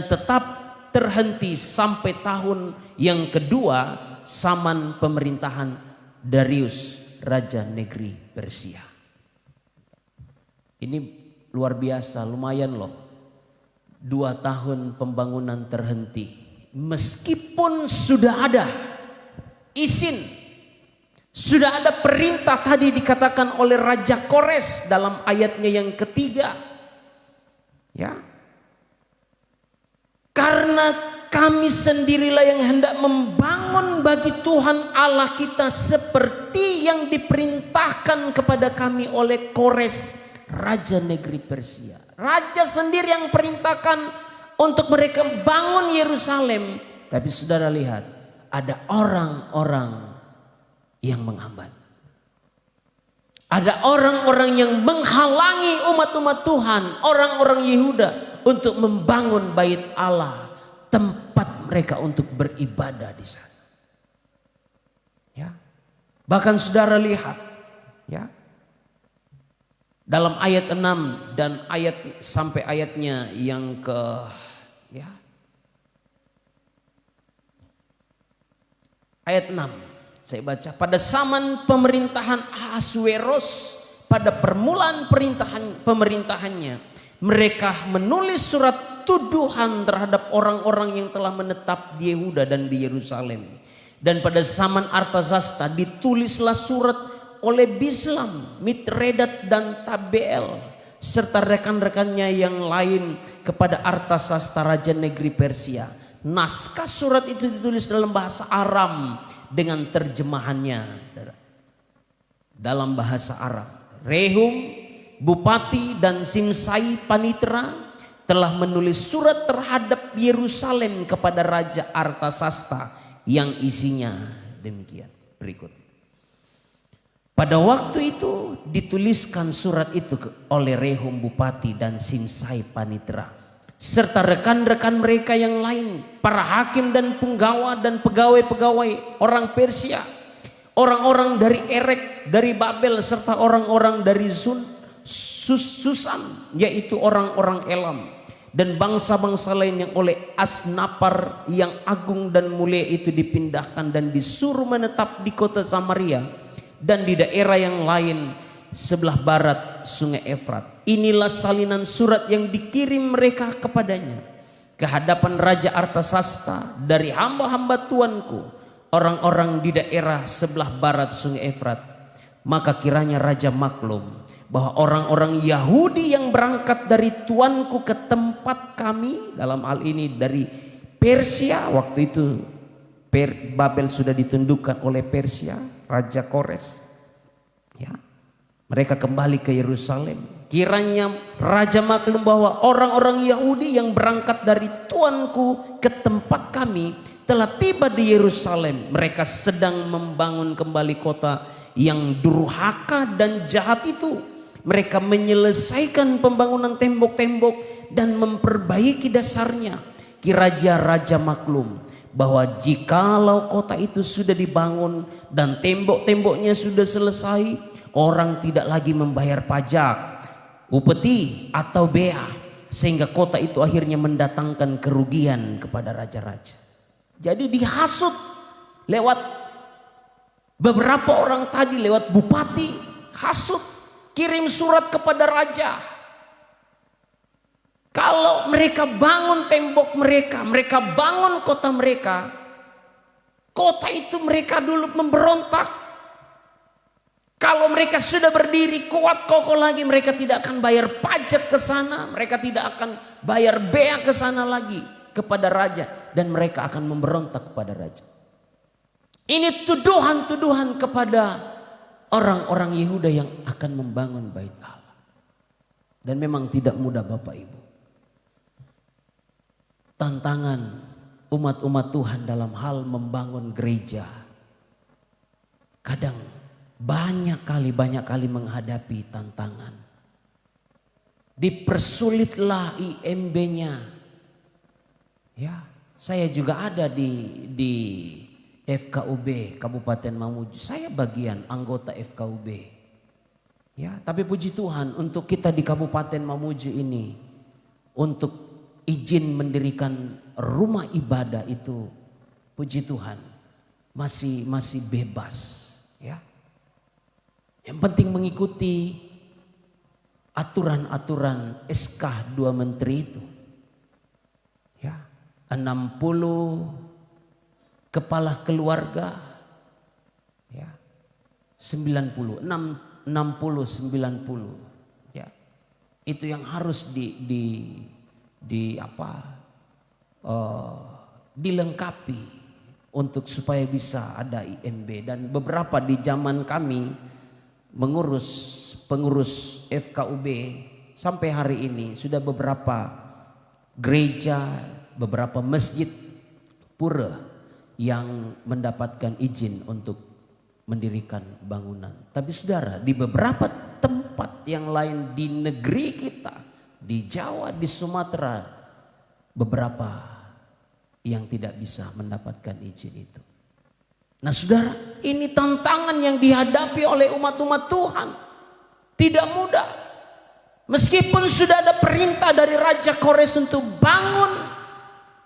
Speaker 4: tetap terhenti sampai tahun yang kedua zaman pemerintahan Darius, raja negeri Persia. Ini luar biasa, lumayan loh. 2 tahun pembangunan terhenti. meskipun sudah ada izin, sudah ada perintah tadi dikatakan oleh Raja Kores dalam ayatnya yang ketiga. Ya. Karena kami sendirilah yang hendak membangun bagi Tuhan Allah kita seperti yang diperintahkan kepada kami oleh Kores, Raja negeri Persia. Raja sendiri yang perintahkan untuk mereka bangun Yerusalem. Tapi saudara lihat, ada orang-orang yang menghambat. Ada orang-orang yang menghalangi umat-umat Tuhan, orang-orang Yehuda untuk membangun bait Allah, tempat mereka untuk beribadah di sana. Ya. Bahkan saudara lihat, ya. Dalam ayat 6 dan ayat sampai ayatnya yang ke ya. Ayat 6 saya baca, pada zaman pemerintahan Ahasweros, pada permulaan pemerintahannya, mereka menulis surat tuduhan terhadap orang-orang yang telah menetap di Yehuda dan di Yerusalem. Dan pada zaman Artasasta ditulislah surat oleh Bislam, Mitredat dan Tabeel serta rekan-rekannya yang lain kepada Artasasta raja negeri Persia. Naskah surat itu ditulis dalam bahasa Aram dengan terjemahannya dalam bahasa Aram. Rehum, bupati dan Simsai panitra telah menulis surat terhadap Yerusalem kepada Raja Artasasta yang isinya demikian. Berikut. Pada waktu itu dituliskan surat itu oleh Rehum bupati dan Simsai panitra serta rekan-rekan mereka yang lain, para hakim dan penggawa dan pegawai-pegawai orang Persia, orang-orang dari Erek, dari Babel serta orang-orang dari Susan, yaitu orang-orang Elam, dan bangsa-bangsa lain yang oleh Asnapar yang agung dan mulia itu dipindahkan dan disuruh menetap di kota Samaria dan di daerah yang lain sebelah barat sungai Efrat. Inilah salinan surat yang dikirim mereka kepadanya ke hadapan Raja Artasasta dari hamba-hamba tuanku, orang-orang di daerah sebelah barat sungai Efrat. Maka kiranya Raja maklum bahwa orang-orang Yahudi yang berangkat dari tuanku ke tempat kami, dalam hal ini dari Persia, waktu itu Babel sudah ditundukkan oleh Persia, Raja Kores, ya, mereka kembali ke Yerusalem. Kiranya Raja maklum bahwa orang-orang Yahudi yang berangkat dari tuanku ke tempat kami telah tiba di Yerusalem. Mereka sedang membangun kembali kota yang durhaka dan jahat itu. Mereka menyelesaikan pembangunan tembok-tembok dan memperbaiki dasarnya. Kiranya Raja maklum bahwa jikalau kota itu sudah dibangun dan tembok-temboknya sudah selesai, orang tidak lagi membayar pajak, upeti atau bea, sehingga kota itu akhirnya mendatangkan kerugian kepada raja-raja. Jadi dihasut lewat beberapa orang tadi, lewat bupati, hasut, kirim surat kepada raja. Kalau mereka bangun tembok mereka, mereka bangun kota mereka, kota itu mereka dulu memberontak. Kalau mereka sudah berdiri kuat kokoh lagi, mereka tidak akan bayar pajak ke sana, mereka tidak akan bayar bea ke sana lagi kepada raja, dan mereka akan memberontak kepada raja. Ini tuduhan-tuduhan kepada orang-orang Yehuda yang akan membangun bait Allah. Dan memang tidak mudah Bapak Ibu. Tantangan umat-umat Tuhan dalam hal membangun gereja kadang banyak kali menghadapi tantangan. Dipersulitlah IMB-nya. Ya, saya juga ada di FKUB Kabupaten Mamuju. Saya bagian anggota FKUB. Ya, tapi puji Tuhan untuk kita di Kabupaten Mamuju ini, untuk izin mendirikan rumah ibadah itu, puji Tuhan masih bebas, ya. Yang penting mengikuti aturan-aturan SK 2 Menteri itu. Ya. 60 kepala keluarga, ya, 90, 60, 90, ya, itu yang harus dilengkapi untuk supaya bisa ada IMB. Dan beberapa di zaman kami pengurus FKUB sampai hari ini sudah beberapa gereja, beberapa masjid pura yang mendapatkan izin untuk mendirikan bangunan. Tapi saudara, di beberapa tempat yang lain di negeri kita, di Jawa, di Sumatera, beberapa yang tidak bisa mendapatkan izin itu. Nah saudara, ini tantangan yang dihadapi oleh umat-umat Tuhan. Tidak mudah. Meskipun sudah ada perintah dari Raja Kores untuk bangun,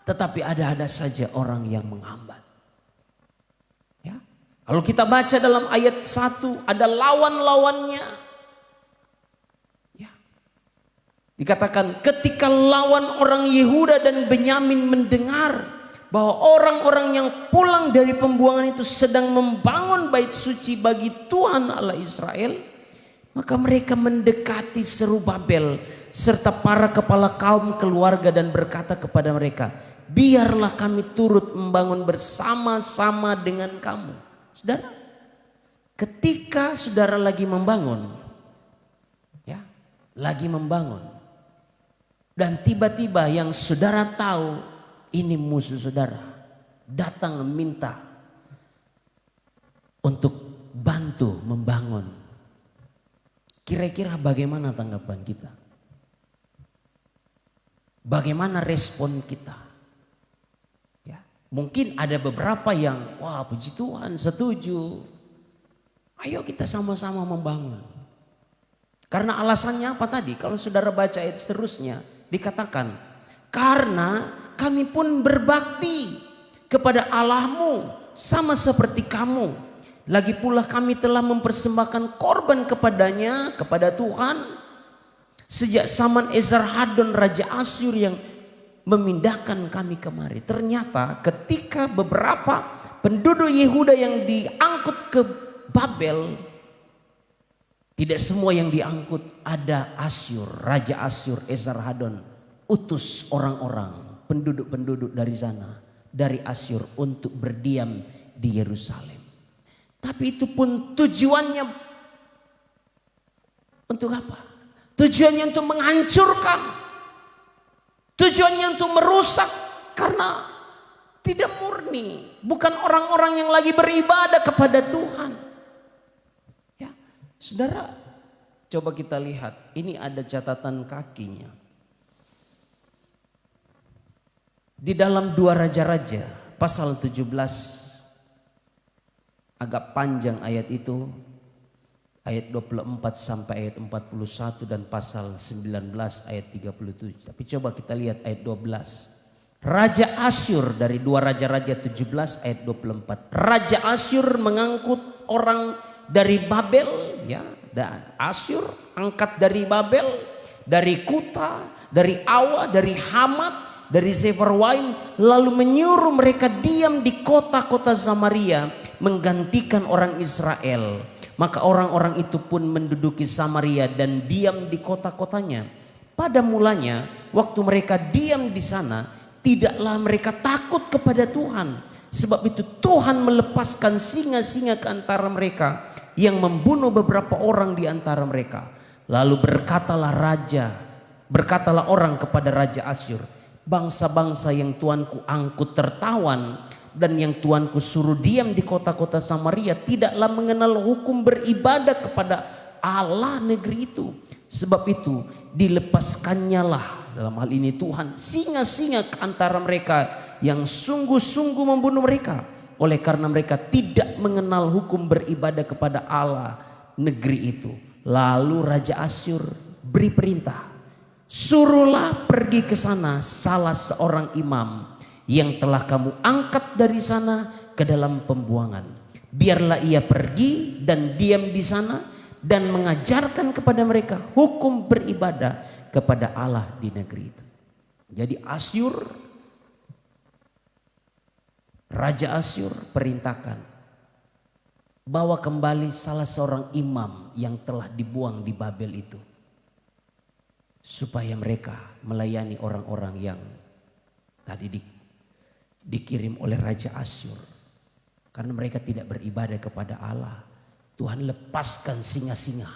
Speaker 4: tetapi ada saja orang yang menghambat. Ya. Kalau kita baca dalam ayat 1, ada lawan-lawannya. Ya. Dikatakan ketika lawan orang Yehuda dan Benyamin mendengar bahwa orang-orang yang pulang dari pembuangan itu sedang membangun bait suci bagi Tuhan Allah Israel, maka mereka mendekati Zerubabel serta para kepala kaum keluarga dan berkata kepada mereka, biarlah kami turut membangun bersama-sama dengan kamu. Saudara, ketika saudara lagi membangun, ya, lagi membangun, dan tiba-tiba yang saudara tahu ini musuh saudara datang meminta untuk bantu membangun. Kira-kira bagaimana tanggapan kita? Bagaimana respon kita? Ya, mungkin ada beberapa yang, wah puji Tuhan, setuju. Ayo kita sama-sama membangun. Karena alasannya apa tadi? Kalau saudara baca ayat seterusnya, dikatakan, karena kami pun berbakti kepada Allahmu sama seperti kamu. Lagi pula kami telah mempersembahkan korban kepadanya, kepada Tuhan, sejak zaman Esarhadon Raja Asyur yang memindahkan kami kemari. Ternyata ketika beberapa penduduk Yehuda yang diangkut ke Babel, tidak semua yang diangkut, ada Asyur, Raja Asyur Esarhadon utus orang-orang, penduduk-penduduk dari sana, dari Asyur untuk berdiam di Yerusalem. Tapi itu pun tujuannya untuk apa? Tujuannya untuk menghancurkan. Tujuannya untuk merusak. Karena tidak murni. Bukan orang-orang yang lagi beribadah kepada Tuhan. Ya, saudara, coba kita lihat. Ini ada catatan kakinya. Di dalam 2 Raja-Raja pasal 17. Agak panjang ayat itu, ayat 24 sampai ayat 41 dan pasal 19 ayat 37. Tapi coba kita lihat ayat 12. Raja Asyur dari 2 Raja-Raja 17 ayat 24. Raja Asyur mengangkut orang dari Babel, ya, dan Asyur angkat dari Babel, dari Kuta, dari Awa, dari Hamat, dari Sefarwaim, lalu menyuruh mereka diam di kota-kota Samaria, menggantikan orang Israel. Maka orang-orang itu pun menduduki Samaria dan diam di kota-kotanya. Pada mulanya waktu mereka diam di sana, tidaklah mereka takut kepada Tuhan. Sebab itu Tuhan melepaskan singa-singa ke antara mereka yang membunuh beberapa orang di antara mereka. Lalu berkatalah orang kepada Raja Asyur, bangsa-bangsa yang Tuanku angkut tertawan dan yang Tuanku suruh diam di kota-kota Samaria tidaklah mengenal hukum beribadah kepada Allah negeri itu. Sebab itu dilepaskannyalah, dalam hal ini Tuhan, singa-singa ke antara mereka yang sungguh-sungguh membunuh mereka. Oleh karena mereka tidak mengenal hukum beribadah kepada Allah negeri itu. Lalu Raja Asyur beri perintah, suruhlah pergi ke sana salah seorang imam yang telah kamu angkat dari sana ke dalam pembuangan. Biarlah ia pergi dan diam di sana dan mengajarkan kepada mereka hukum beribadah kepada Allah di negeri itu. Jadi Asyur Raja Asyur perintahkan, bawa kembali salah seorang imam yang telah dibuang di Babel itu, supaya mereka melayani orang-orang yang tadi dikirim oleh Raja Asyur. Karena mereka tidak beribadah kepada Allah. Tuhan lepaskan singa-singa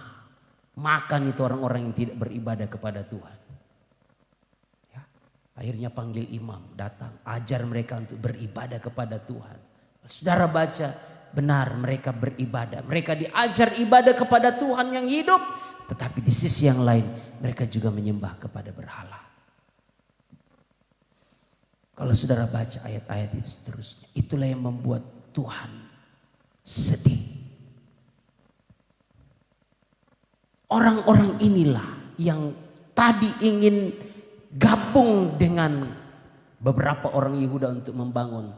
Speaker 4: makan itu orang-orang yang tidak beribadah kepada Tuhan. Ya, akhirnya panggil imam datang, ajar mereka untuk beribadah kepada Tuhan. Saudara baca, benar mereka beribadah. Mereka diajar ibadah kepada Tuhan yang hidup. Tetapi di sisi yang lain mereka juga menyembah kepada berhala. Kalau saudara baca ayat-ayat itu seterusnya, itulah yang membuat Tuhan sedih. Orang-orang inilah yang tadi ingin gabung dengan beberapa orang Yehuda untuk membangun.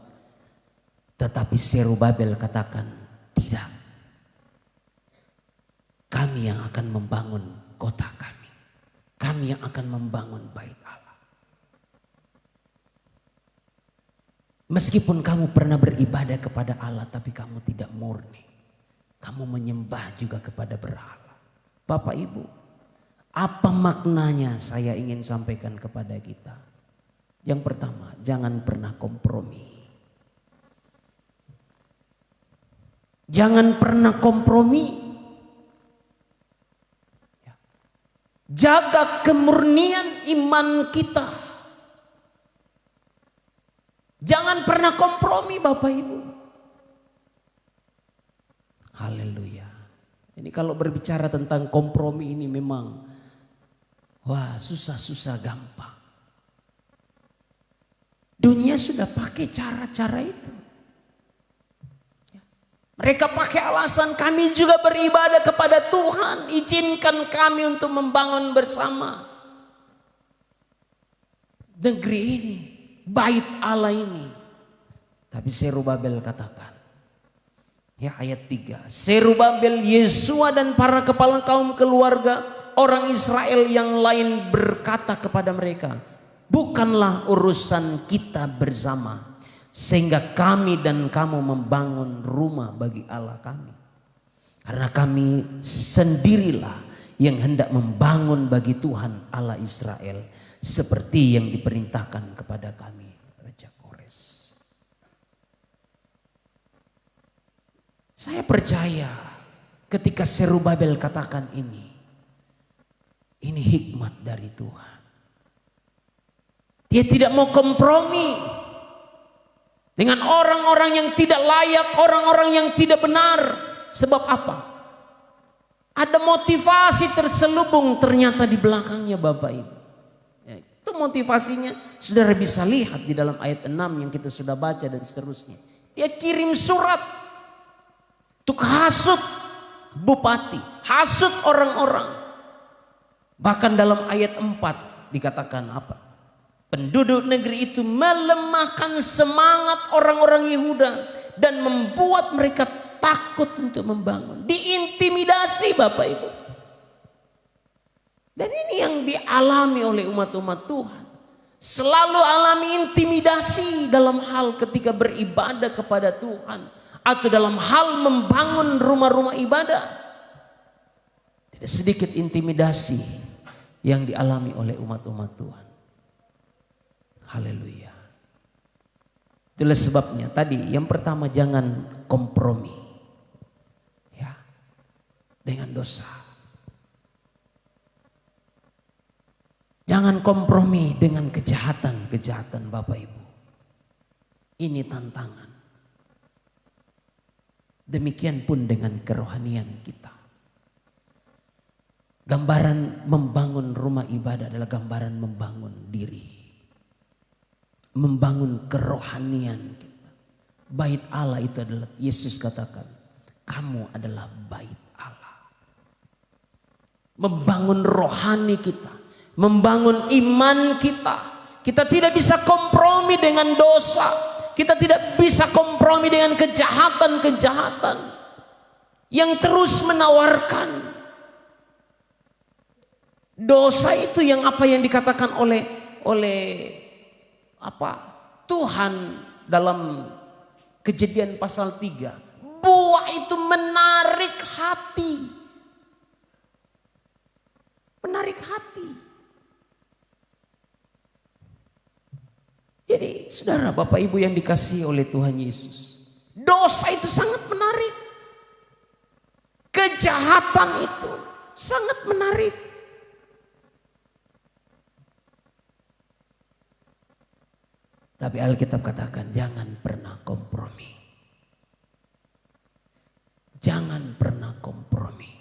Speaker 4: Tetapi Zerubabel katakan, tidak. Kami yang akan membangun kota kami. Kami yang akan membangun bait Allah. Meskipun kamu pernah beribadah kepada Allah, tapi kamu tidak murni. Kamu menyembah juga kepada berhala. Bapak Ibu, apa maknanya saya ingin sampaikan kepada kita? Yang pertama, jangan pernah kompromi. Jangan pernah kompromi. Jaga kemurnian iman kita. Jangan pernah kompromi Bapak Ibu. Haleluya. Ini kalau berbicara tentang kompromi ini memang wah susah-susah gampang. Dunia sudah pakai cara-cara itu. Mereka pakai alasan kami juga beribadah kepada Tuhan. Izinkan kami untuk membangun bersama negeri ini. Bait Allah ini. Tapi Zerubabel katakan. Ya ayat 3. Zerubabel, Yesua dan para kepala kaum keluarga orang Israel yang lain berkata kepada mereka. Bukanlah urusan kita bersama. Sehingga kami dan kamu membangun rumah bagi Allah kami. Karena kami sendirilah yang hendak membangun bagi Tuhan Allah Israel. Seperti yang diperintahkan kepada kami Raja Kores. Saya percaya ketika Zerubabel katakan ini hikmat dari Tuhan. Dia tidak mau kompromi dengan orang-orang yang tidak layak, orang-orang yang tidak benar. Sebab apa? Ada motivasi terselubung ternyata di belakangnya Bapak Ibu. Itu motivasinya saudara bisa lihat di dalam ayat 6 yang kita sudah baca dan seterusnya. Dia kirim surat untuk hasut bupati, hasut orang-orang. Bahkan dalam ayat 4 dikatakan apa? Penduduk negeri itu melemahkan semangat orang-orang Yehuda dan membuat mereka takut untuk membangun. Diintimidasi Bapak Ibu. Dan ini yang dialami oleh umat-umat Tuhan. Selalu alami intimidasi dalam hal ketika beribadah kepada Tuhan. Atau dalam hal membangun rumah-rumah ibadah. Tidak sedikit intimidasi yang dialami oleh umat-umat Tuhan. Haleluya. Itulah sebabnya tadi yang pertama jangan kompromi. Ya, dengan dosa. Jangan kompromi dengan kejahatan-kejahatan Bapak Ibu. Ini tantangan. Demikian pun dengan kerohanian kita. Gambaran membangun rumah ibadah adalah gambaran membangun diri. Membangun kerohanian kita. Bait Allah itu adalah, Yesus katakan, kamu adalah bait Allah. Membangun rohani kita. Membangun iman kita. Kita tidak bisa kompromi dengan dosa. Kita tidak bisa kompromi dengan kejahatan-kejahatan yang terus menawarkan. Dosa itu yang apa yang dikatakan oleh apa? Tuhan dalam Kejadian pasal 3. Buah itu menarik hati. Menarik hati. Jadi saudara, Bapak Ibu yang dikasihi oleh Tuhan Yesus, dosa itu sangat menarik. Kejahatan itu sangat menarik. Tapi Alkitab katakan jangan pernah kompromi. Jangan pernah kompromi.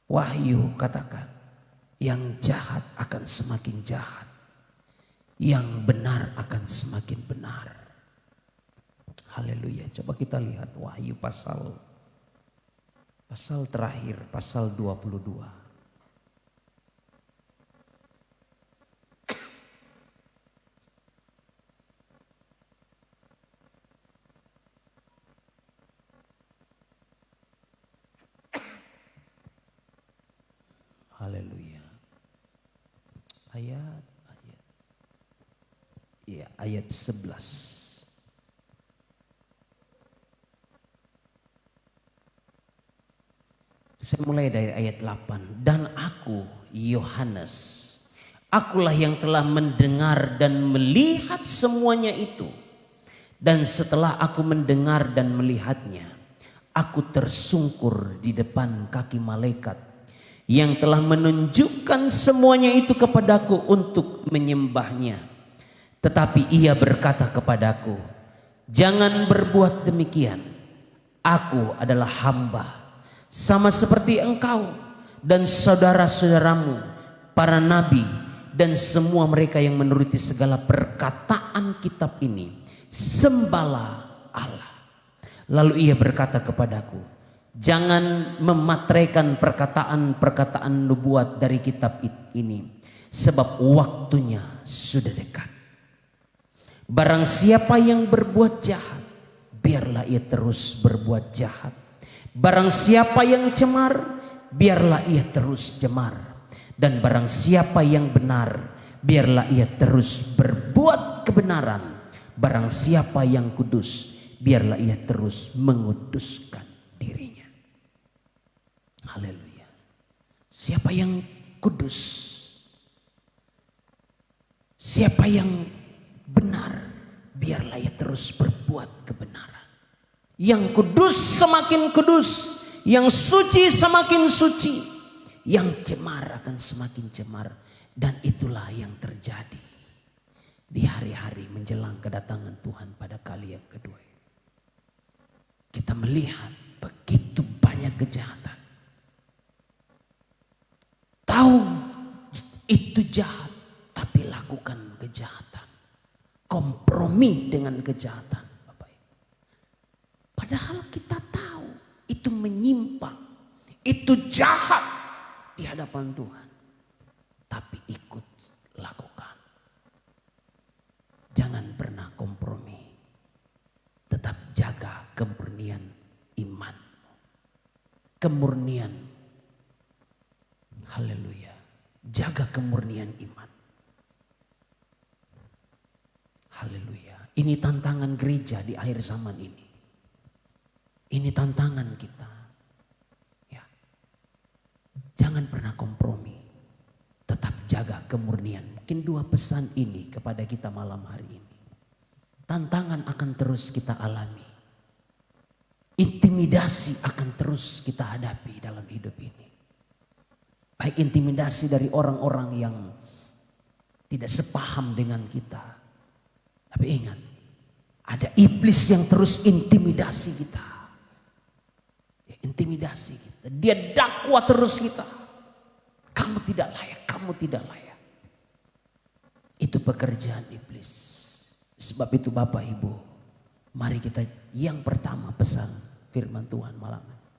Speaker 4: Wahyu katakan, yang jahat akan semakin jahat, yang benar akan semakin benar. Haleluya. Coba kita lihat Wahyu pasal terakhir, pasal 22. Haleluya. Ayat 11. Saya mulai dari ayat 8. Dan aku, Yohanes, akulah yang telah mendengar dan melihat semuanya itu. Dan setelah aku mendengar dan melihatnya, aku tersungkur di depan kaki malaikat yang telah menunjukkan semuanya itu kepadaku untuk menyembahnya. Tetapi ia berkata kepadaku, jangan berbuat demikian. Aku adalah hamba, sama seperti engkau dan saudara-saudaramu, para nabi dan semua mereka yang menuruti segala perkataan kitab ini. Sembahlah Allah. Lalu ia berkata kepadaku, jangan memateraikan perkataan-perkataan nubuat dari kitab ini, sebab waktunya sudah dekat. Barang siapa yang berbuat jahat, biarlah ia terus berbuat jahat. Barang siapa yang cemar, biarlah ia terus cemar. Dan barang siapa yang benar, biarlah ia terus berbuat kebenaran. Barang siapa yang kudus, biarlah ia terus menguduskan dirinya. Haleluya. Siapa yang kudus, siapa yang benar, biarlah ia terus berbuat kebenaran. Yang kudus semakin kudus, yang suci semakin suci, yang cemar akan semakin cemar. Dan itulah yang terjadi di hari-hari menjelang kedatangan Tuhan pada kali yang kedua. Kita melihat begitu banyak kejahatan. Tahu itu jahat, tapi lakukan kejahatan. Kompromi dengan kejahatan, Bapak Ibu. Padahal kita tahu itu menyimpang, itu jahat di hadapan Tuhan. Tapi ikut lakukan. Jangan pernah kompromi. Tetap jaga kemurnian iman. Kemurnian. Haleluya. Jaga kemurnian iman. Haleluya. Ini tantangan gereja di akhir zaman ini. Ini tantangan kita. Ya. Jangan pernah kompromi. Tetap jaga kemurnian. Mungkin 2 pesan ini kepada kita malam hari ini. Tantangan akan terus kita alami. Intimidasi akan terus kita hadapi dalam hidup ini. Baik intimidasi dari orang-orang yang tidak sepaham dengan kita. Tapi ingat, ada iblis yang terus intimidasi kita. Dia intimidasi kita. Dia dakwa terus kita. Kamu tidak layak, kamu tidak layak. Itu pekerjaan iblis. Sebab itu Bapak Ibu, mari kita yang pertama pesan firman Tuhan malam ini.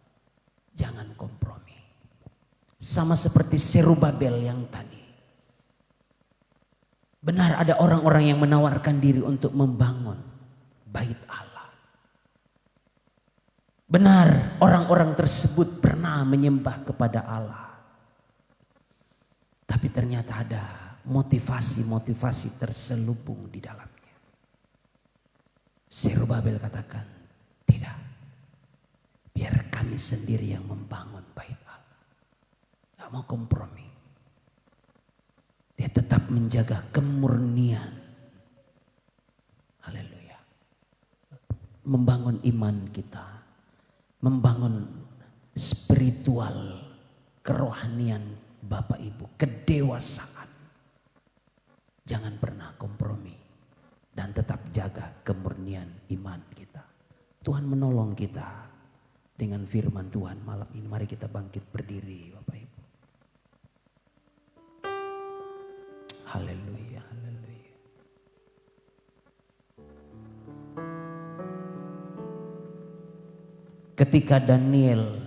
Speaker 4: Jangan kompromi. Sama seperti Serubabel yang tadi. Benar ada orang-orang yang menawarkan diri untuk membangun bait Allah. Benar orang-orang tersebut pernah menyembah kepada Allah. Tapi ternyata ada motivasi-motivasi terselubung di dalamnya. Zerubabel katakan, tidak. Biar kami sendiri yang membangun bait Allah. Gak mau kompromi. Dia tetap menjaga kemurnian. Haleluya. Membangun iman kita. Membangun spiritual, kerohanian Bapak Ibu, kedewasaan. Jangan pernah kompromi dan tetap jaga kemurnian iman kita. Tuhan menolong kita dengan firman Tuhan malam ini. Mari kita bangkit berdiri Bapak Ibu. Haleluya, haleluya. Ketika Daniel,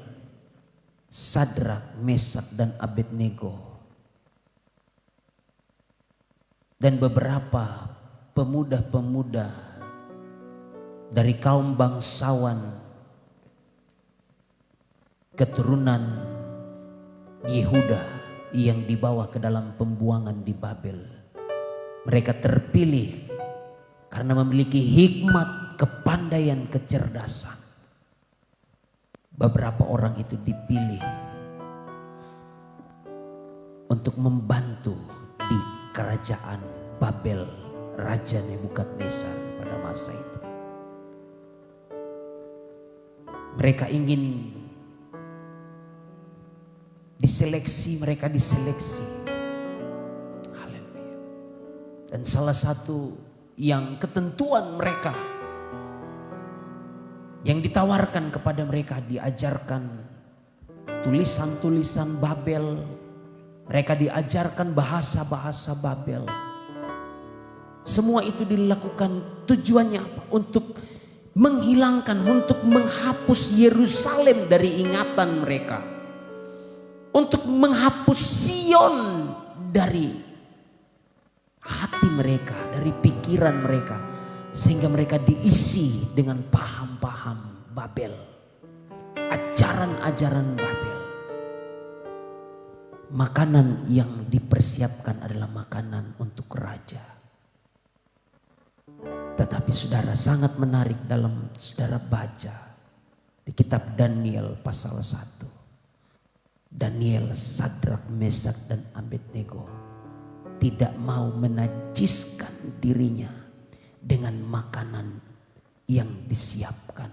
Speaker 4: Sadrak, Mesak dan Abednego dan beberapa pemuda-pemuda dari kaum bangsawan keturunan Yehuda yang dibawa ke dalam pembuangan di Babel. Mereka terpilih karena memiliki hikmat, kepandaian, kecerdasan. Beberapa orang itu dipilih untuk membantu di kerajaan Babel Raja Nebukadnezar pada masa itu. Mereka ingin diseleksi, mereka diseleksi. Haleluya. Dan salah satu yang ketentuan mereka yang ditawarkan kepada mereka, diajarkan tulisan-tulisan Babel. Mereka diajarkan bahasa-bahasa Babel. Semua itu dilakukan tujuannya apa? Untuk menghilangkan, untuk menghapus Yerusalem dari ingatan mereka. Untuk menghapus Sion dari hati mereka, dari pikiran mereka. Sehingga mereka diisi dengan paham-paham Babel. Ajaran-ajaran Babel. Makanan yang dipersiapkan adalah makanan untuk raja. Tetapi saudara, sangat menarik dalam saudara baca di kitab Daniel pasal 1. Daniel, Sadrak, Mesak dan Abednego tidak mau menajiskan dirinya dengan makanan yang disiapkan.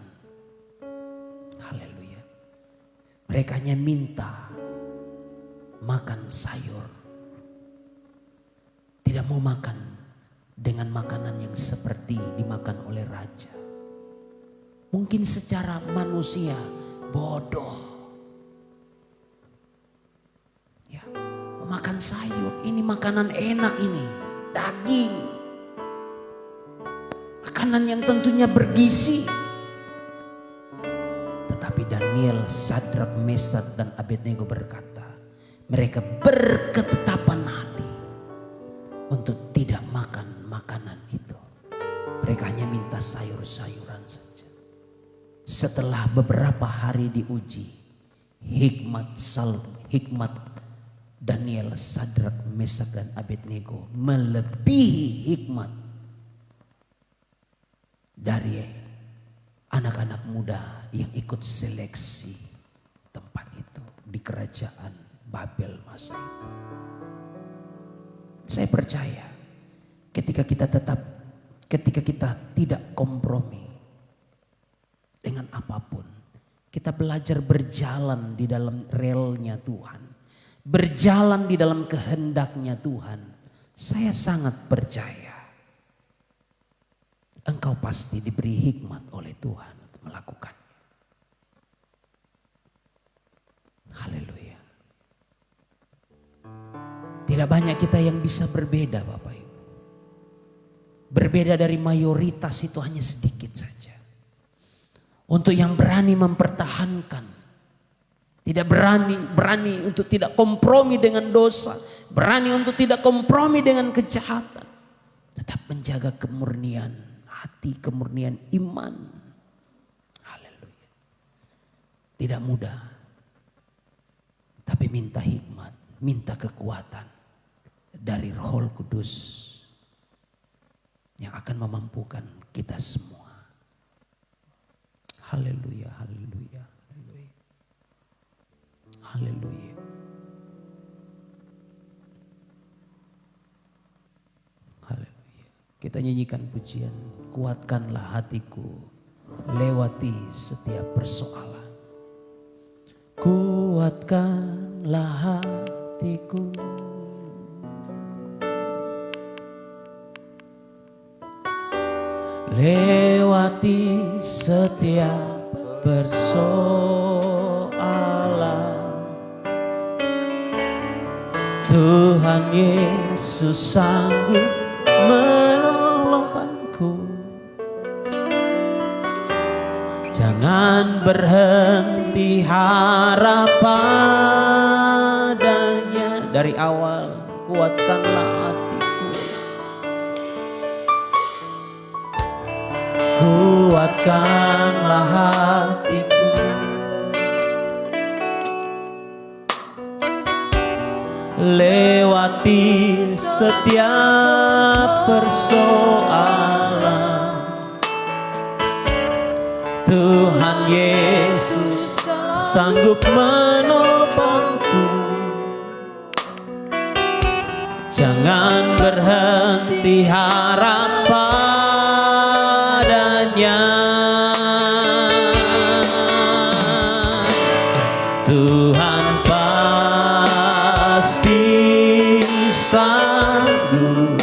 Speaker 4: Haleluya. Mereka hanya minta makan sayur. Tidak mau makan dengan makanan yang seperti dimakan oleh raja. Mungkin secara manusia bodoh. Ya, makan sayur, ini makanan enak ini, daging. Makanan yang tentunya bergizi. Tetapi Daniel, Sadrak, Mesak dan Abednego berkata, mereka berketetapan hati untuk tidak makan makanan itu. Mereka hanya minta sayur-sayuran saja. Setelah beberapa hari diuji, hikmat Daniel, Sadrak, Mesak dan Abednego melebihi hikmat dari anak-anak muda yang ikut seleksi tempat itu di kerajaan Babel masa itu. Saya percaya ketika kita tidak kompromi dengan apapun, kita belajar berjalan di dalam relnya Tuhan, berjalan di dalam kehendaknya Tuhan, saya sangat percaya engkau pasti diberi hikmat oleh Tuhan untuk melakukannya. Haleluya. Tidak banyak kita yang bisa berbeda Bapak Ibu. Berbeda dari mayoritas itu hanya sedikit saja. Untuk yang berani mempertahankan. Tidak berani untuk tidak kompromi dengan dosa. Berani untuk tidak kompromi dengan kejahatan. Tetap menjaga kemurnian hati, kemurnian iman. Haleluya. Tidak mudah. Tapi minta hikmat, minta kekuatan dari Roh Kudus yang akan memampukan kita semua. Haleluya, haleluya, haleluya. Haleluya. Haleluya. Kita nyanyikan pujian, kuatkanlah hatiku lewati setiap persoalan. Kuatkanlah hatiku lewati setiap persoalan. Tuhan Yesus sanggup menolong aku. Jangan berhenti harap padanya. Dari awal kuatkanlah hatiku. Kuatkanlah hatiku lewati setiap persoalan. Tuhan Yesus sanggup menopangku. Jangan berhenti harap padanya. Tuhan pasti sanggup.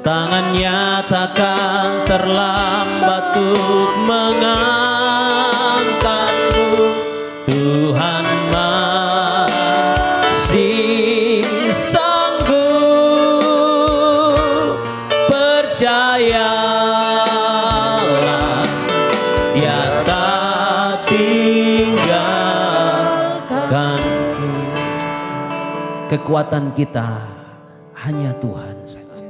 Speaker 4: Tangannya takkan terlambat untuk mengangkatmu. Tuhan masih sanggup. Percayalah, Dia tak tinggalkanku. Kekuatan kita hanya Tuhan saja.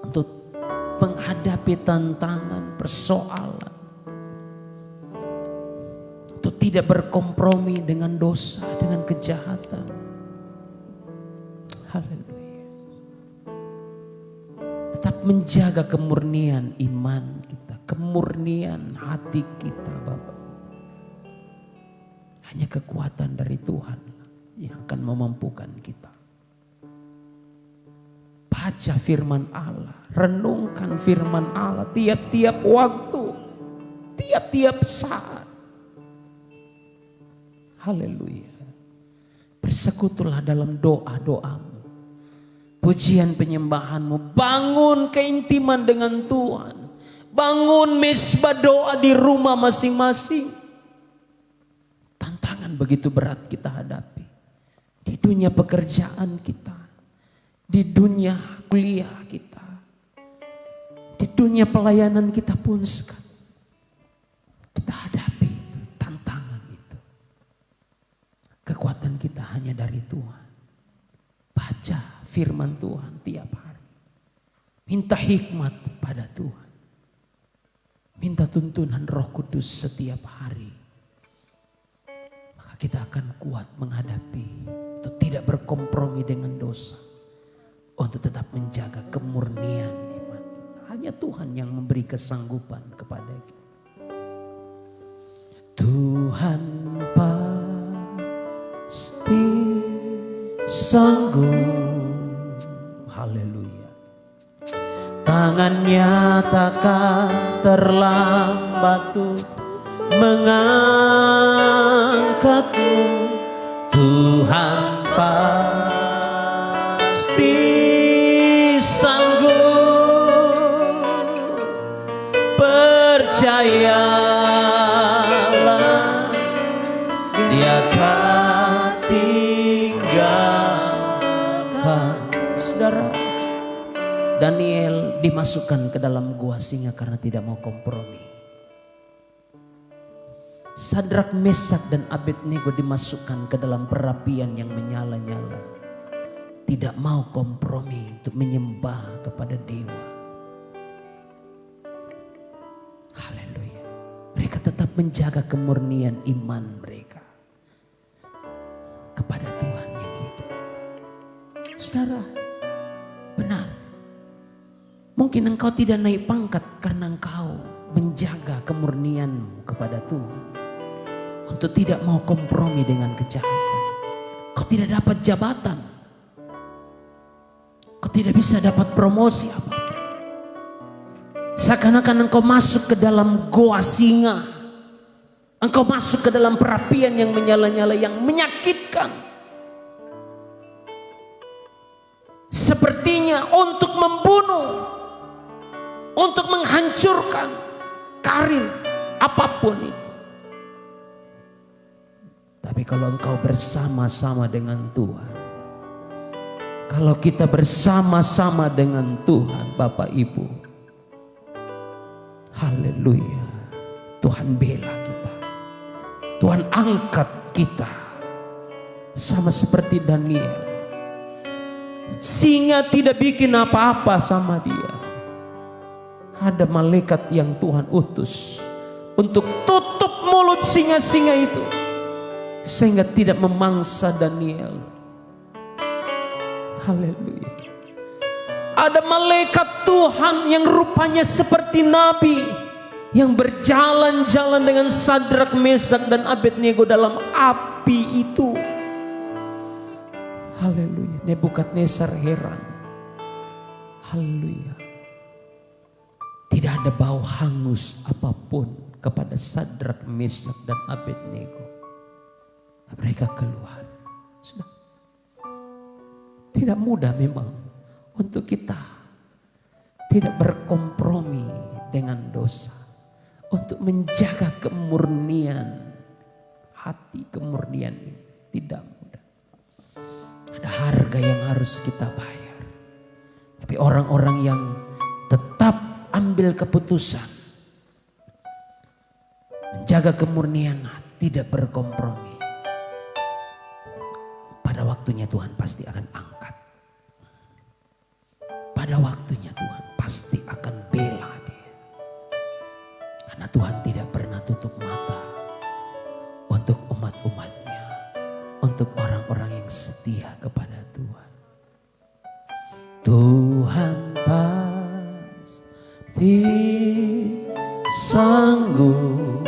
Speaker 4: Untuk menghadapi tantangan, persoalan. Untuk tidak berkompromi dengan dosa, dengan kejahatan. Haleluya. Tetap menjaga kemurnian iman kita, kemurnian hati kita, Bapak. Hanya kekuatan dari Tuhan yang akan memampukan kita. Baca firman Allah, renungkan firman Allah tiap-tiap waktu, tiap-tiap saat. Haleluya. Bersekutulah dalam doa-doamu, pujian penyembahanmu. Bangun keintiman dengan Tuhan. Bangun misbah doa di rumah masing-masing. Tantangan begitu berat kita hadapi. Di dunia pekerjaan kita. Di dunia kuliah kita. Di dunia pelayanan kita pun sekarang. Kita hadapi itu, tantangan itu. Kekuatan kita hanya dari Tuhan. Baca firman Tuhan tiap hari. Minta hikmat pada Tuhan. Minta tuntunan Roh Kudus setiap hari. Maka kita akan kuat menghadapi. Untuk tidak berkompromi dengan dosa. Untuk tetap menjaga kemurnian iman kita. Hanya Tuhan yang memberi kesanggupan kepada kita. Tuhan pasti sanggup. Haleluya. Tangannya takkan terlambat untuk mengangkatmu. Tuhan pasti sanggup. Percayalah, Dia tak tinggalkan. Saudara, Daniel dimasukkan ke dalam gua singa karena tidak mau kompromi. Sadrak, Mesak dan Abednego dimasukkan ke dalam perapian yang menyala-nyala. Tidak mau kompromi untuk menyembah kepada dewa. Haleluya. Mereka tetap menjaga kemurnian iman mereka kepada Tuhan yang hidup. Saudara, benar. Mungkin engkau tidak naik pangkat karena engkau menjaga kemurnianmu kepada Tuhan. Untuk tidak mau kompromi dengan kejahatan. Kau tidak dapat jabatan. Kau tidak bisa dapat promosi apa. Seakan-akan engkau masuk ke dalam goa singa. Engkau masuk ke dalam perapian yang menyala-nyala, yang menyakitkan. Sepertinya untuk membunuh, untuk menghancurkan karir apapun itu. Tapi kalau engkau bersama-sama dengan Tuhan, kalau kita bersama-sama dengan Tuhan, Bapak Ibu, haleluya, Tuhan bela kita, Tuhan angkat kita. Sama seperti Daniel, singa tidak bikin apa-apa sama dia. Ada malaikat yang Tuhan utus untuk tutup mulut singa-singa itu, sehingga tidak memangsa Daniel. Haleluya. Ada malaikat Tuhan yang rupanya seperti nabi, yang berjalan-jalan dengan Sadrak, Mesak dan Abednego dalam api itu. Haleluya. Nebukadnezar heran. Haleluya. Tidak ada bau hangus apapun kepada Sadrak, Mesak dan Abednego. Mereka keluar. Sudah. Tidak mudah memang untuk kita tidak berkompromi dengan dosa. Untuk menjaga kemurnian hati, kemurnian ini tidak mudah. Ada harga yang harus kita bayar. Tapi orang-orang yang tetap ambil keputusan menjaga kemurnian hati, tidak berkompromi, pada waktunya Tuhan pasti akan angkat. Pada waktunya Tuhan pasti akan bela dia. Karena Tuhan tidak pernah tutup mata untuk umat-umatnya, untuk orang-orang yang setia kepada Tuhan. Tuhan pasti sanggup,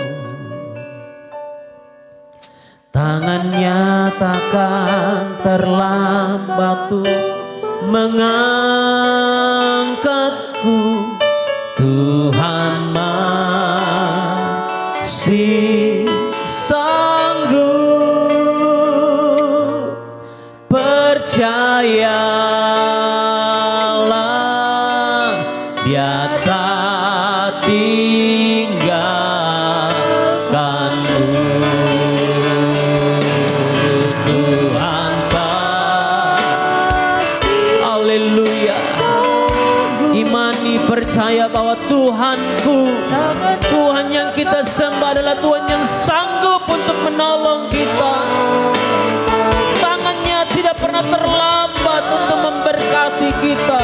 Speaker 4: tangannya takkan terlambat untuk mengangkatku. Tuhan masih sanggup, percayalah, Dia tak tinggalkanmu. Tuhan pasti, haleluya. Imani, percaya bahwa Tuhanku, Tuhan yang kita sembah adalah Tuhan yang sanggup untuk menolong kita. Tangannya tidak pernah terlambat untuk memberkati kita.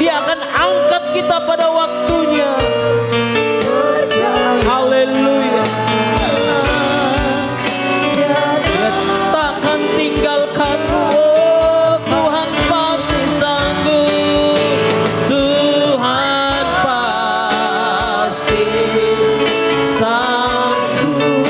Speaker 4: Dia akan angkat kita pada waktunya. Haleluya. Dia takkan tinggalkanmu. Oh, Tuhan pasti sanggup. Tuhan pasti sanggup.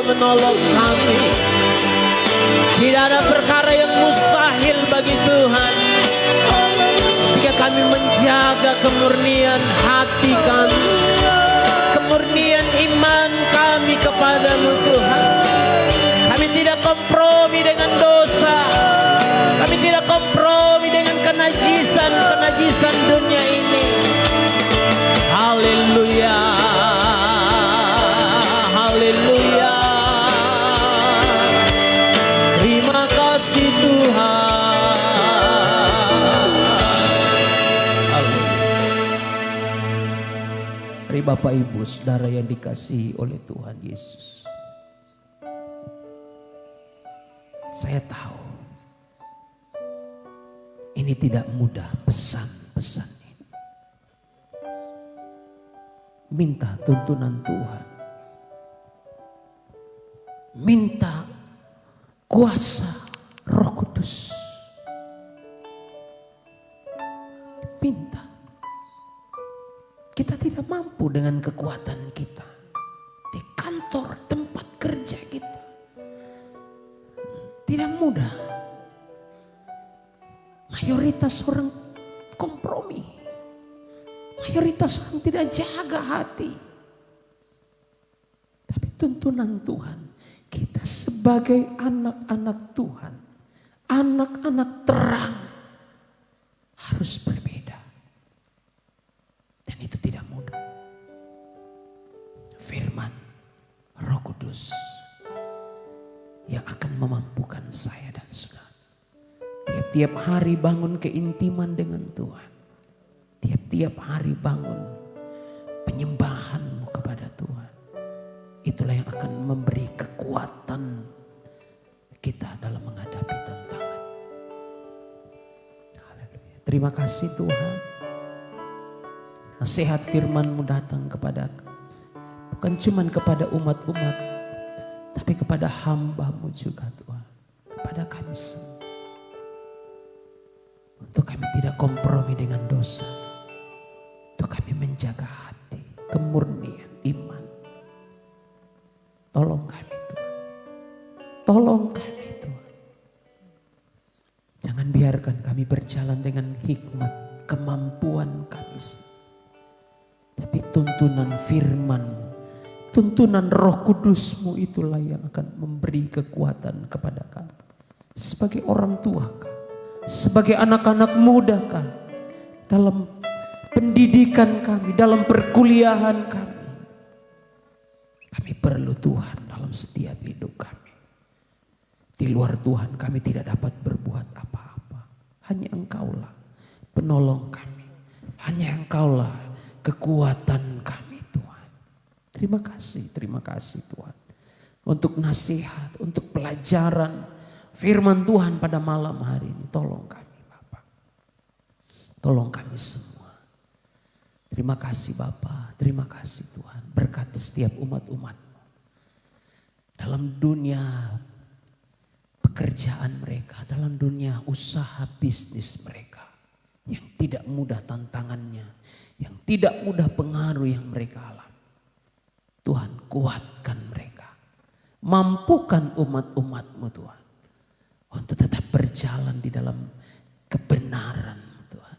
Speaker 4: menolong kami. Tidak ada perkara yang mustahil bagi Tuhan. Jika kami menjaga kemurnian hati kami, kemurnian iman kami kepadamu Tuhan. Kami tidak kompromi dengan dosa. Kami tidak kompromi dengan kenajisan dunia ini. Haleluya. Haleluya. Terima kasih Tuhan. Mari Bapak Ibu Saudara yang dikasihi oleh Tuhan Yesus. Saya tahu ini tidak mudah pesan-pesan ini. Minta tuntunan Tuhan. Minta kuasa Roh Kudus. Minta. Kita tidak mampu dengan kekuatan kita. Di kantor, tempat kerja kita. Tidak mudah. Mayoritas orang kompromi. Mayoritas orang tidak jaga hati. Tapi tuntunan Tuhan, kita sebagai anak-anak Tuhan, anak-anak terang, harus berbeda. Dan itu tidak mudah. Firman Roh Kudus yang akan memampukan saya dan saudara. Tiap-tiap hari bangun keintiman dengan Tuhan. Tiap-tiap hari bangun penyembahanmu kepada Tuhan. Itulah yang akan memberi kekuatan kita dalam menghadapi tantangan. Haleluya. Terima kasih Tuhan. Nasihat firman-Mu datang kepada, bukan cuma kepada umat-umat, tapi kepada hamba-Mu juga Tuhan. Kepada kami semua. Untuk kami tidak kompromi dengan dosa. Untuk kami menjaga hati, kemurnian, iman. Tolong kami Tuhan. Tolong kami Tuhan. Jangan biarkan kami berjalan dengan hikmat, kemampuan kami sendiri. Tapi tuntunan firman-Mu, tuntunan Roh Kudus-Mu itulah yang akan memberi kekuatan kepada kami. Sebagai orang tua kah? Sebagai anak-anak muda kah? Dalam pendidikan kami, dalam perkuliahan kami. Kami perlu Tuhan dalam setiap hidup kami. Di luar Tuhan kami tidak dapat berbuat apa-apa. Hanya Engkaulah penolong kami. Hanya Engkaulah kekuatan kami Tuhan. Terima kasih Tuhan. Untuk nasihat, untuk pelajaran firman Tuhan pada malam hari ini. Tolong kami Bapak. Tolong kami semua. Terima kasih Bapak. Terima kasih Tuhan. Berkati setiap umat-umat-Mu. Dalam dunia pekerjaan mereka. Dalam dunia usaha bisnis mereka. Yang tidak mudah tantangannya. Yang tidak mudah pengaruh yang mereka alami. Tuhan kuatkan mereka. Mampukan umat-umat-Mu Tuhan. Untuk tetap berjalan di dalam kebenaran Tuhan.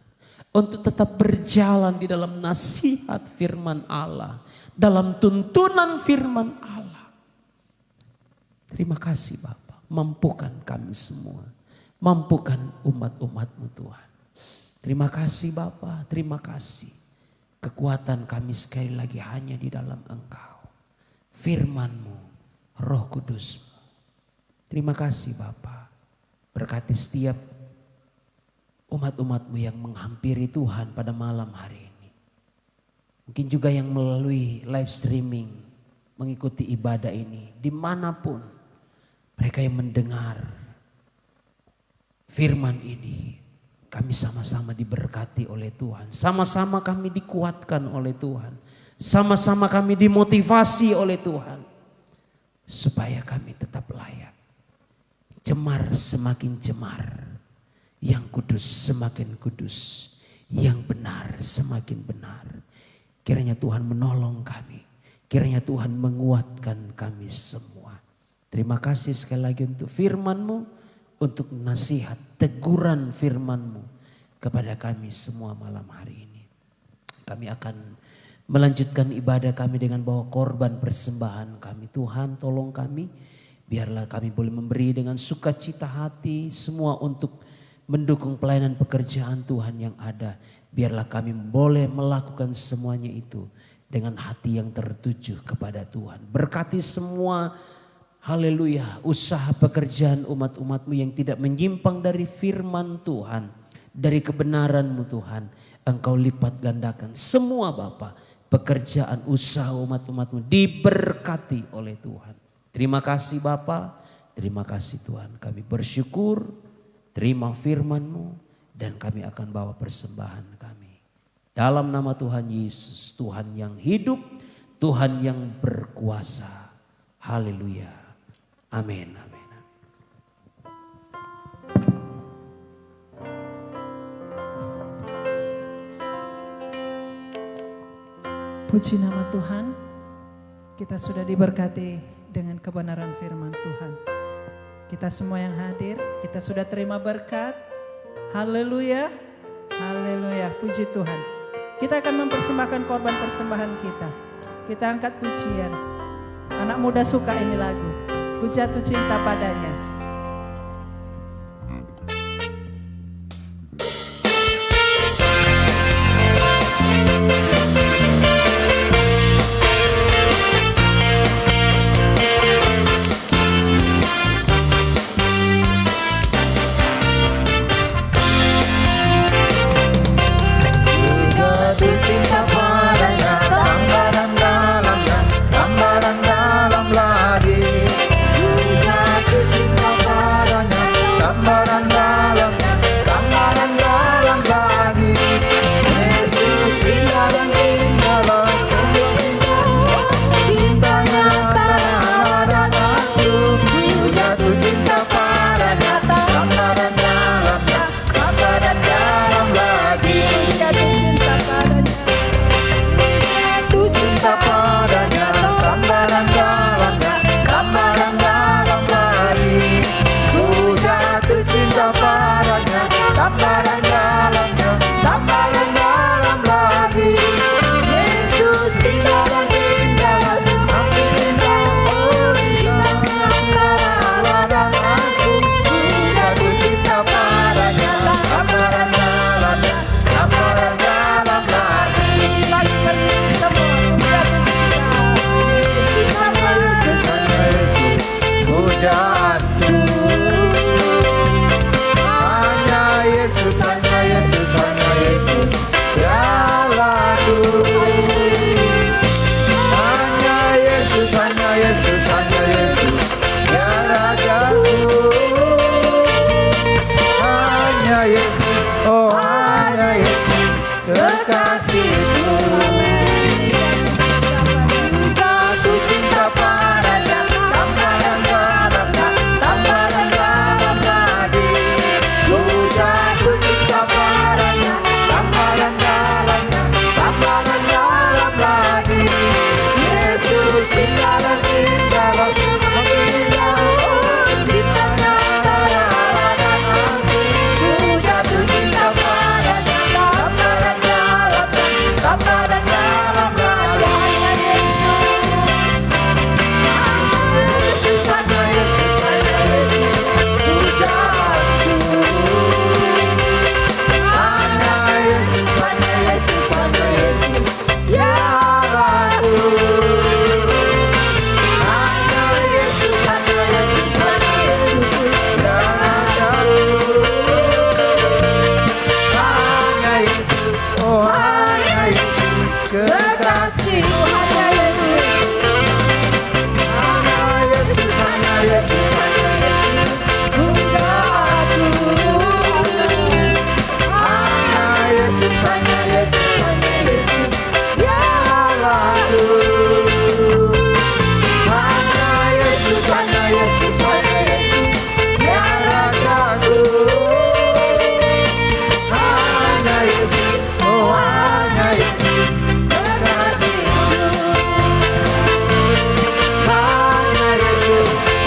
Speaker 4: Untuk tetap berjalan di dalam nasihat firman Allah. Dalam tuntunan firman Allah. Terima kasih Bapak. Mampukan kami semua. Mampukan umat-umat-Mu Tuhan. Terima kasih Bapak. Terima kasih. Kekuatan kami sekali lagi hanya di dalam Engkau. Firman-Mu, Roh Kudus-Mu. Terima kasih Bapak. Berkati setiap umat-umat-Mu yang menghampiri Tuhan pada malam hari ini. Mungkin juga yang melalui live streaming mengikuti ibadah ini. Dimanapun mereka yang mendengar firman ini. Kami sama-sama diberkati oleh Tuhan. Sama-sama kami dikuatkan oleh Tuhan. Sama-sama kami dimotivasi oleh Tuhan. Supaya kami tetap layak. Cemar semakin cemar. Yang kudus semakin kudus. Yang benar semakin benar. Kiranya Tuhan menolong kami. Kiranya Tuhan menguatkan kami semua. Terima kasih sekali lagi untuk firman-Mu, untuk nasihat, teguran firman-Mu kepada kami semua malam hari ini. Kami akan melanjutkan ibadah kami dengan bawa korban persembahan kami. Tuhan tolong kami, biarlah kami boleh memberi dengan sukacita hati semua untuk mendukung pelayanan pekerjaan Tuhan yang ada. Biarlah kami boleh melakukan semuanya itu dengan hati yang tertuju kepada Tuhan. Berkati semua, haleluya, usaha pekerjaan umat-umat-Mu yang tidak menyimpang dari firman Tuhan, dari kebenaran-Mu Tuhan. Engkau lipat gandakan semua Bapa, pekerjaan usaha umat-umat-Mu diberkati oleh Tuhan. Terima kasih Bapa, terima kasih Tuhan. Kami bersyukur, terima firman-Mu dan kami akan bawa persembahan kami. Dalam nama Tuhan Yesus, Tuhan yang hidup, Tuhan yang berkuasa. Haleluya. Amin. Amin.
Speaker 2: Puji nama Tuhan, kita sudah diberkati dengan kebenaran firman Tuhan. Kita semua yang hadir, kita sudah terima berkat. Haleluya, haleluya, puji Tuhan. Kita akan mempersembahkan korban persembahan kita. Kita angkat pujian. Anak muda suka ini lagu, ku jatuh cinta padanya.
Speaker 1: Cinta padanya, gambaran dalamnya, gambaran dalam lagi. Ku jatuh cinta padanya, gambaran dalamnya, gambaran dalam lagi. Yesus indah dan indah, sungguh indah, cintanya tak ada aku. Ku jatuh cinta padanya, gambaran dalamnya, gambaran dalam lagi. Ku jatuh cinta padanya. Cinta padanya, gambaran dalamnya, gambaran dalam lagi. Ku jatuh cinta padanya, gambaran dalamnya, gambaran dalam lagi. Yesus indah dan indah, semakin indah, oh cintanya tak ada aku. Ku jatuh cinta padanya, gambaran dalamnya, gambaran dalam lagi. Pujaanku hanya Yesus, hanya Yesus, hanya Yesus, dialah-Ku. Hanya Yesus, hanya Yesus, hanya Yesus, dia Rajaku. Hanya Yesus, oh hanya Yesus, kekasihku. Ku cinta padanya, gambaran dalamnya, gambaran dalam lagi. Ku jatuh cinta padanya, gambaran dalamnya, gambaran dalam lagi. Yesus indah dan indah, semakin indah, oh cintanya tak ada aku. Ku jatuh cinta padanya, gambaran dalamnya, gambaran dalam lagi.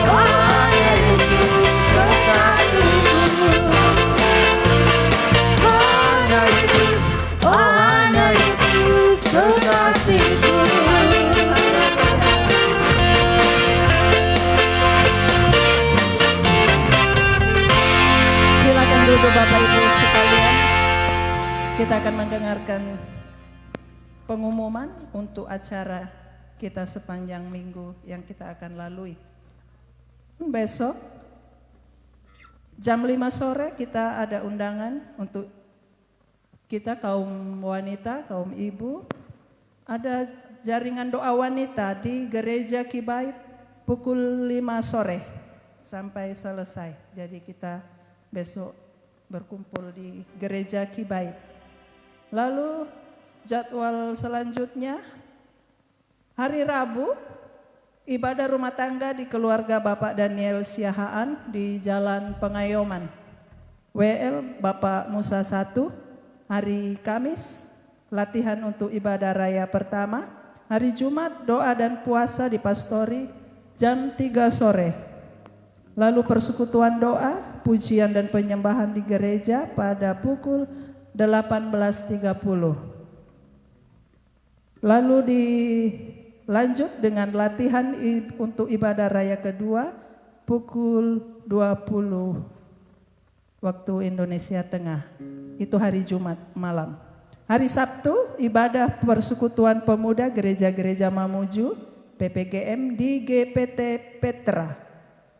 Speaker 1: Oh
Speaker 2: Kita akan mendengarkan pengumuman untuk acara kita sepanjang minggu yang kita akan lalui. Besok jam 5 sore kita ada undangan untuk kita kaum wanita, kaum ibu. Ada jaringan doa wanita di Gereja Kibait pukul 5 sore sampai selesai. Jadi kita besok berkumpul di Gereja Kibait. Lalu jadwal selanjutnya hari Rabu ibadah rumah tangga di keluarga Bapak Daniel Siahaan di Jalan Pengayoman. WL Bapak Musa 1. Hari Kamis latihan untuk ibadah raya pertama. Hari Jumat doa dan puasa di Pastori jam 3 sore. Lalu persekutuan doa, pujian dan penyembahan di gereja pada pukul 18.30. Lalu dilanjut dengan latihan untuk ibadah raya kedua pukul 20 waktu Indonesia Tengah. Itu hari Jumat malam. Hari Sabtu ibadah persekutuan pemuda gereja-gereja Mamuju PPGM di GPT Petra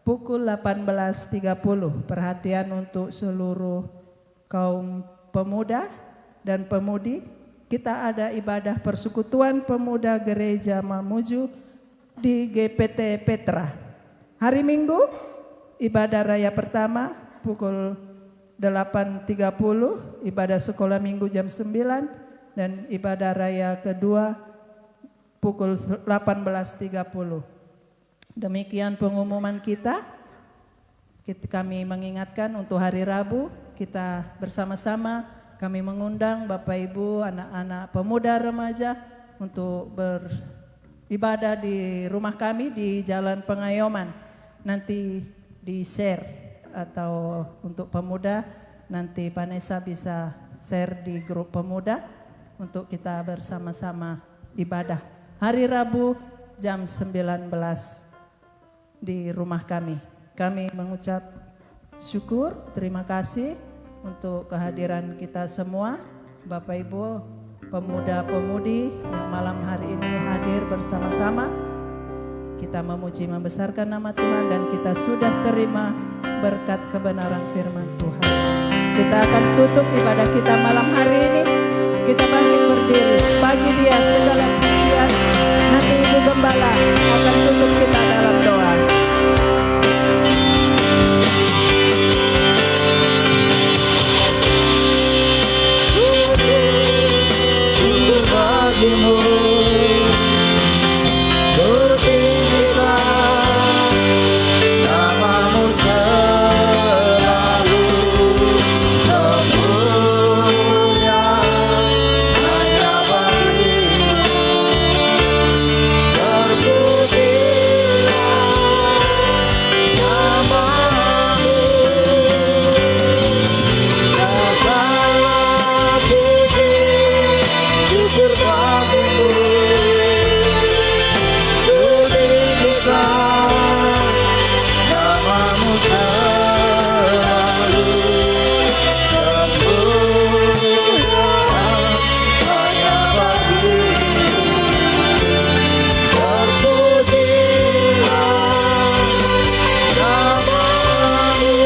Speaker 2: pukul 18.30. Perhatian untuk seluruh kaum pemuda dan pemudi, kita ada ibadah persekutuan pemuda gereja Mamuju di GPT Petra. Hari Minggu ibadah raya pertama pukul 8.30, ibadah sekolah minggu jam 9 dan ibadah raya kedua pukul 18.30. Demikian pengumuman kita. Kami mengingatkan untuk hari Rabu kita bersama-sama kami mengundang Bapak Ibu, anak-anak pemuda remaja untuk beribadah di rumah kami di Jalan Pengayoman. Nanti di-share atau untuk pemuda nanti Vanessa bisa share di grup pemuda untuk kita bersama-sama ibadah. Hari Rabu jam 19 di rumah kami. Kami mengucap syukur, terima kasih untuk kehadiran kita semua, Bapak Ibu, pemuda-pemudi yang malam hari ini hadir bersama-sama. Kita memuji membesarkan nama Tuhan dan kita sudah terima berkat kebenaran firman Tuhan. Kita akan tutup ibadah kita malam hari ini. Kita bangkit berdiri, bagi Dia segala pujian. Nanti Ibu Gembala akan tutup kita dalam doa.
Speaker 1: Syukur bagimu, kutinggikan namamu selalu, kemuliaan hanya bagimu, terpujilah namamu, segala puji syukur bagimu, kutinggikan namamu selalu, kemuliaan hanya bagimu, terpujilah namamu,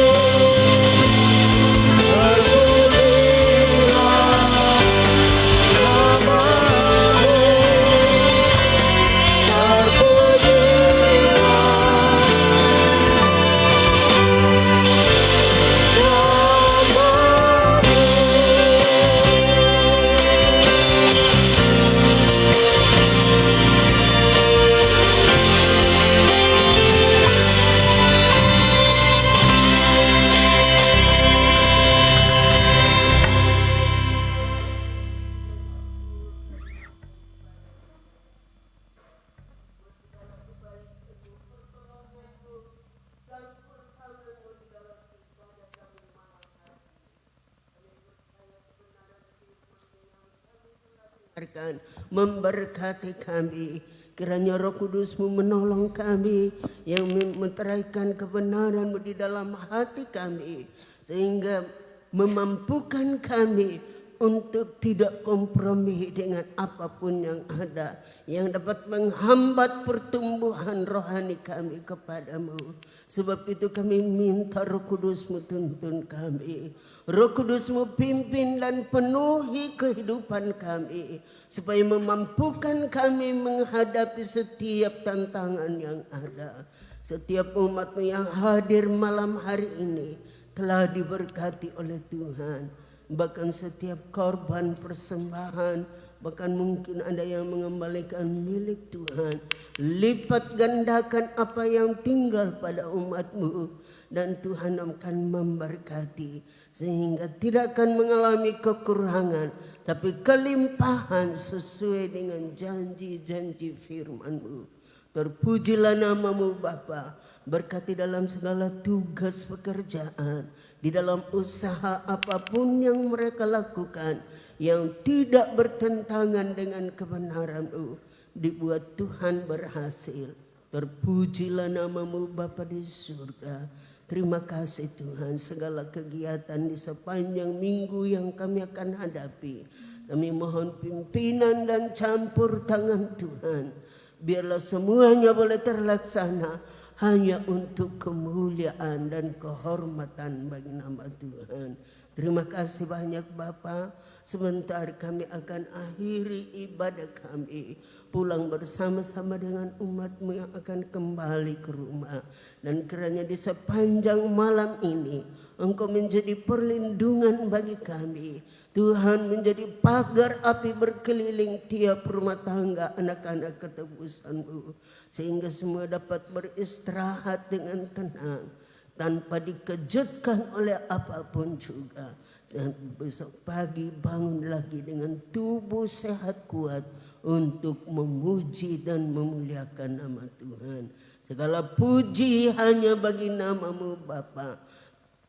Speaker 5: memberkati kami. Kiranya Roh Kudus-Mu menolong kami yang meteraikan kebenaran-Mu di dalam hati kami, sehingga memampukan kami untuk tidak kompromi dengan apapun yang ada yang dapat menghambat pertumbuhan rohani kami kepadamu. Sebab itu kami minta Roh Kudus-Mu tuntun kami, Roh Kudus-Mu pimpin dan penuhi kehidupan kami, supaya memampukan kami menghadapi setiap tantangan yang ada. Setiap umat-Mu yang hadir malam hari ini telah diberkati oleh Tuhan. Bahkan setiap korban persembahan, bahkan mungkin ada yang mengembalikan milik Tuhan. Lipat gandakan apa yang tinggal pada umat-Mu, dan Tuhan akan memberkati sehingga tidak akan mengalami kekurangan, tapi kelimpahan sesuai dengan janji-janji firman-Mu. Terpujilah nama-Mu Bapa. Berkati dalam segala tugas pekerjaan, di dalam usaha apapun yang mereka lakukan yang tidak bertentangan dengan kebenaran-Mu, dibuat Tuhan berhasil. Terpujilah nama-Mu Bapa di surga. Terima kasih Tuhan, segala kegiatan di sepanjang minggu yang kami akan hadapi, kami mohon pimpinan dan campur tangan Tuhan. Biarlah semuanya boleh terlaksana hanya untuk kemuliaan dan kehormatan bagi nama Tuhan. Terima kasih banyak Bapa. Sebentar kami akan akhiri ibadah kami, pulang bersama-sama dengan umat-Mu yang akan kembali ke rumah. Dan kiranya di sepanjang malam ini Engkau menjadi perlindungan bagi kami. Tuhan menjadi pagar api berkeliling tiap rumah tangga anak-anak ketebusan-Mu, sehingga semua dapat beristirahat dengan tenang tanpa dikejutkan oleh apapun juga. Dan besok pagi bangun lagi dengan tubuh sehat kuat untuk memuji dan memuliakan nama Tuhan. Segala puji hanya bagi nama-Mu Bapa.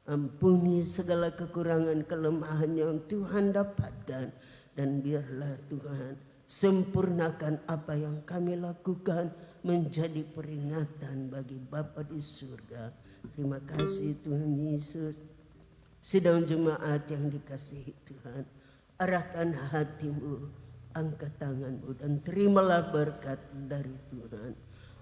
Speaker 5: Ampuni segala kekurangan kelemahan yang Tuhan dapatkan, dan biarlah Tuhan sempurnakan apa yang kami lakukan menjadi peringatan bagi Bapa di surga. Terima kasih Tuhan Yesus. Sidang jemaat yang dikasihi Tuhan, arahkan hatimu, angkat tanganmu, dan terimalah berkat dari Tuhan.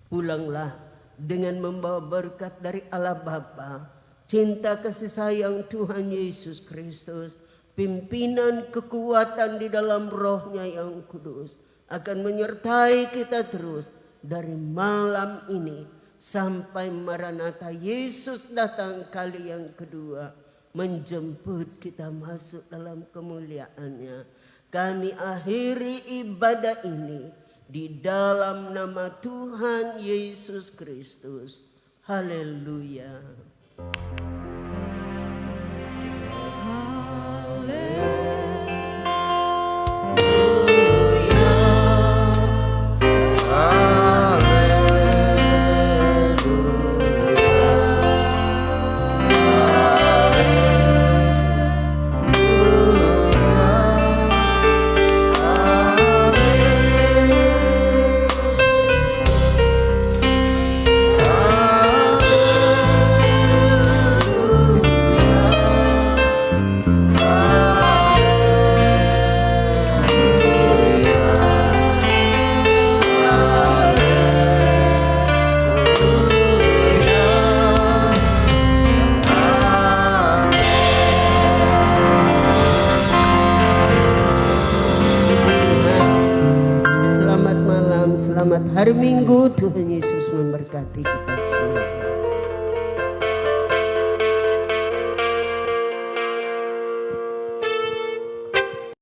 Speaker 5: Pulanglah dengan membawa berkat dari Allah Bapa, cinta kasih sayang Tuhan Yesus Kristus, pimpinan kekuatan di dalam Roh-Nya yang kudus akan menyertai kita terus dari malam ini sampai Maranatha Yesus datang kali yang kedua menjemput kita masuk dalam kemuliaan-Nya. Kami akhiri ibadah ini di dalam nama Tuhan Yesus Kristus. Haleluya. Selamat Hari Minggu, Tuhan Yesus memberkati kita semua.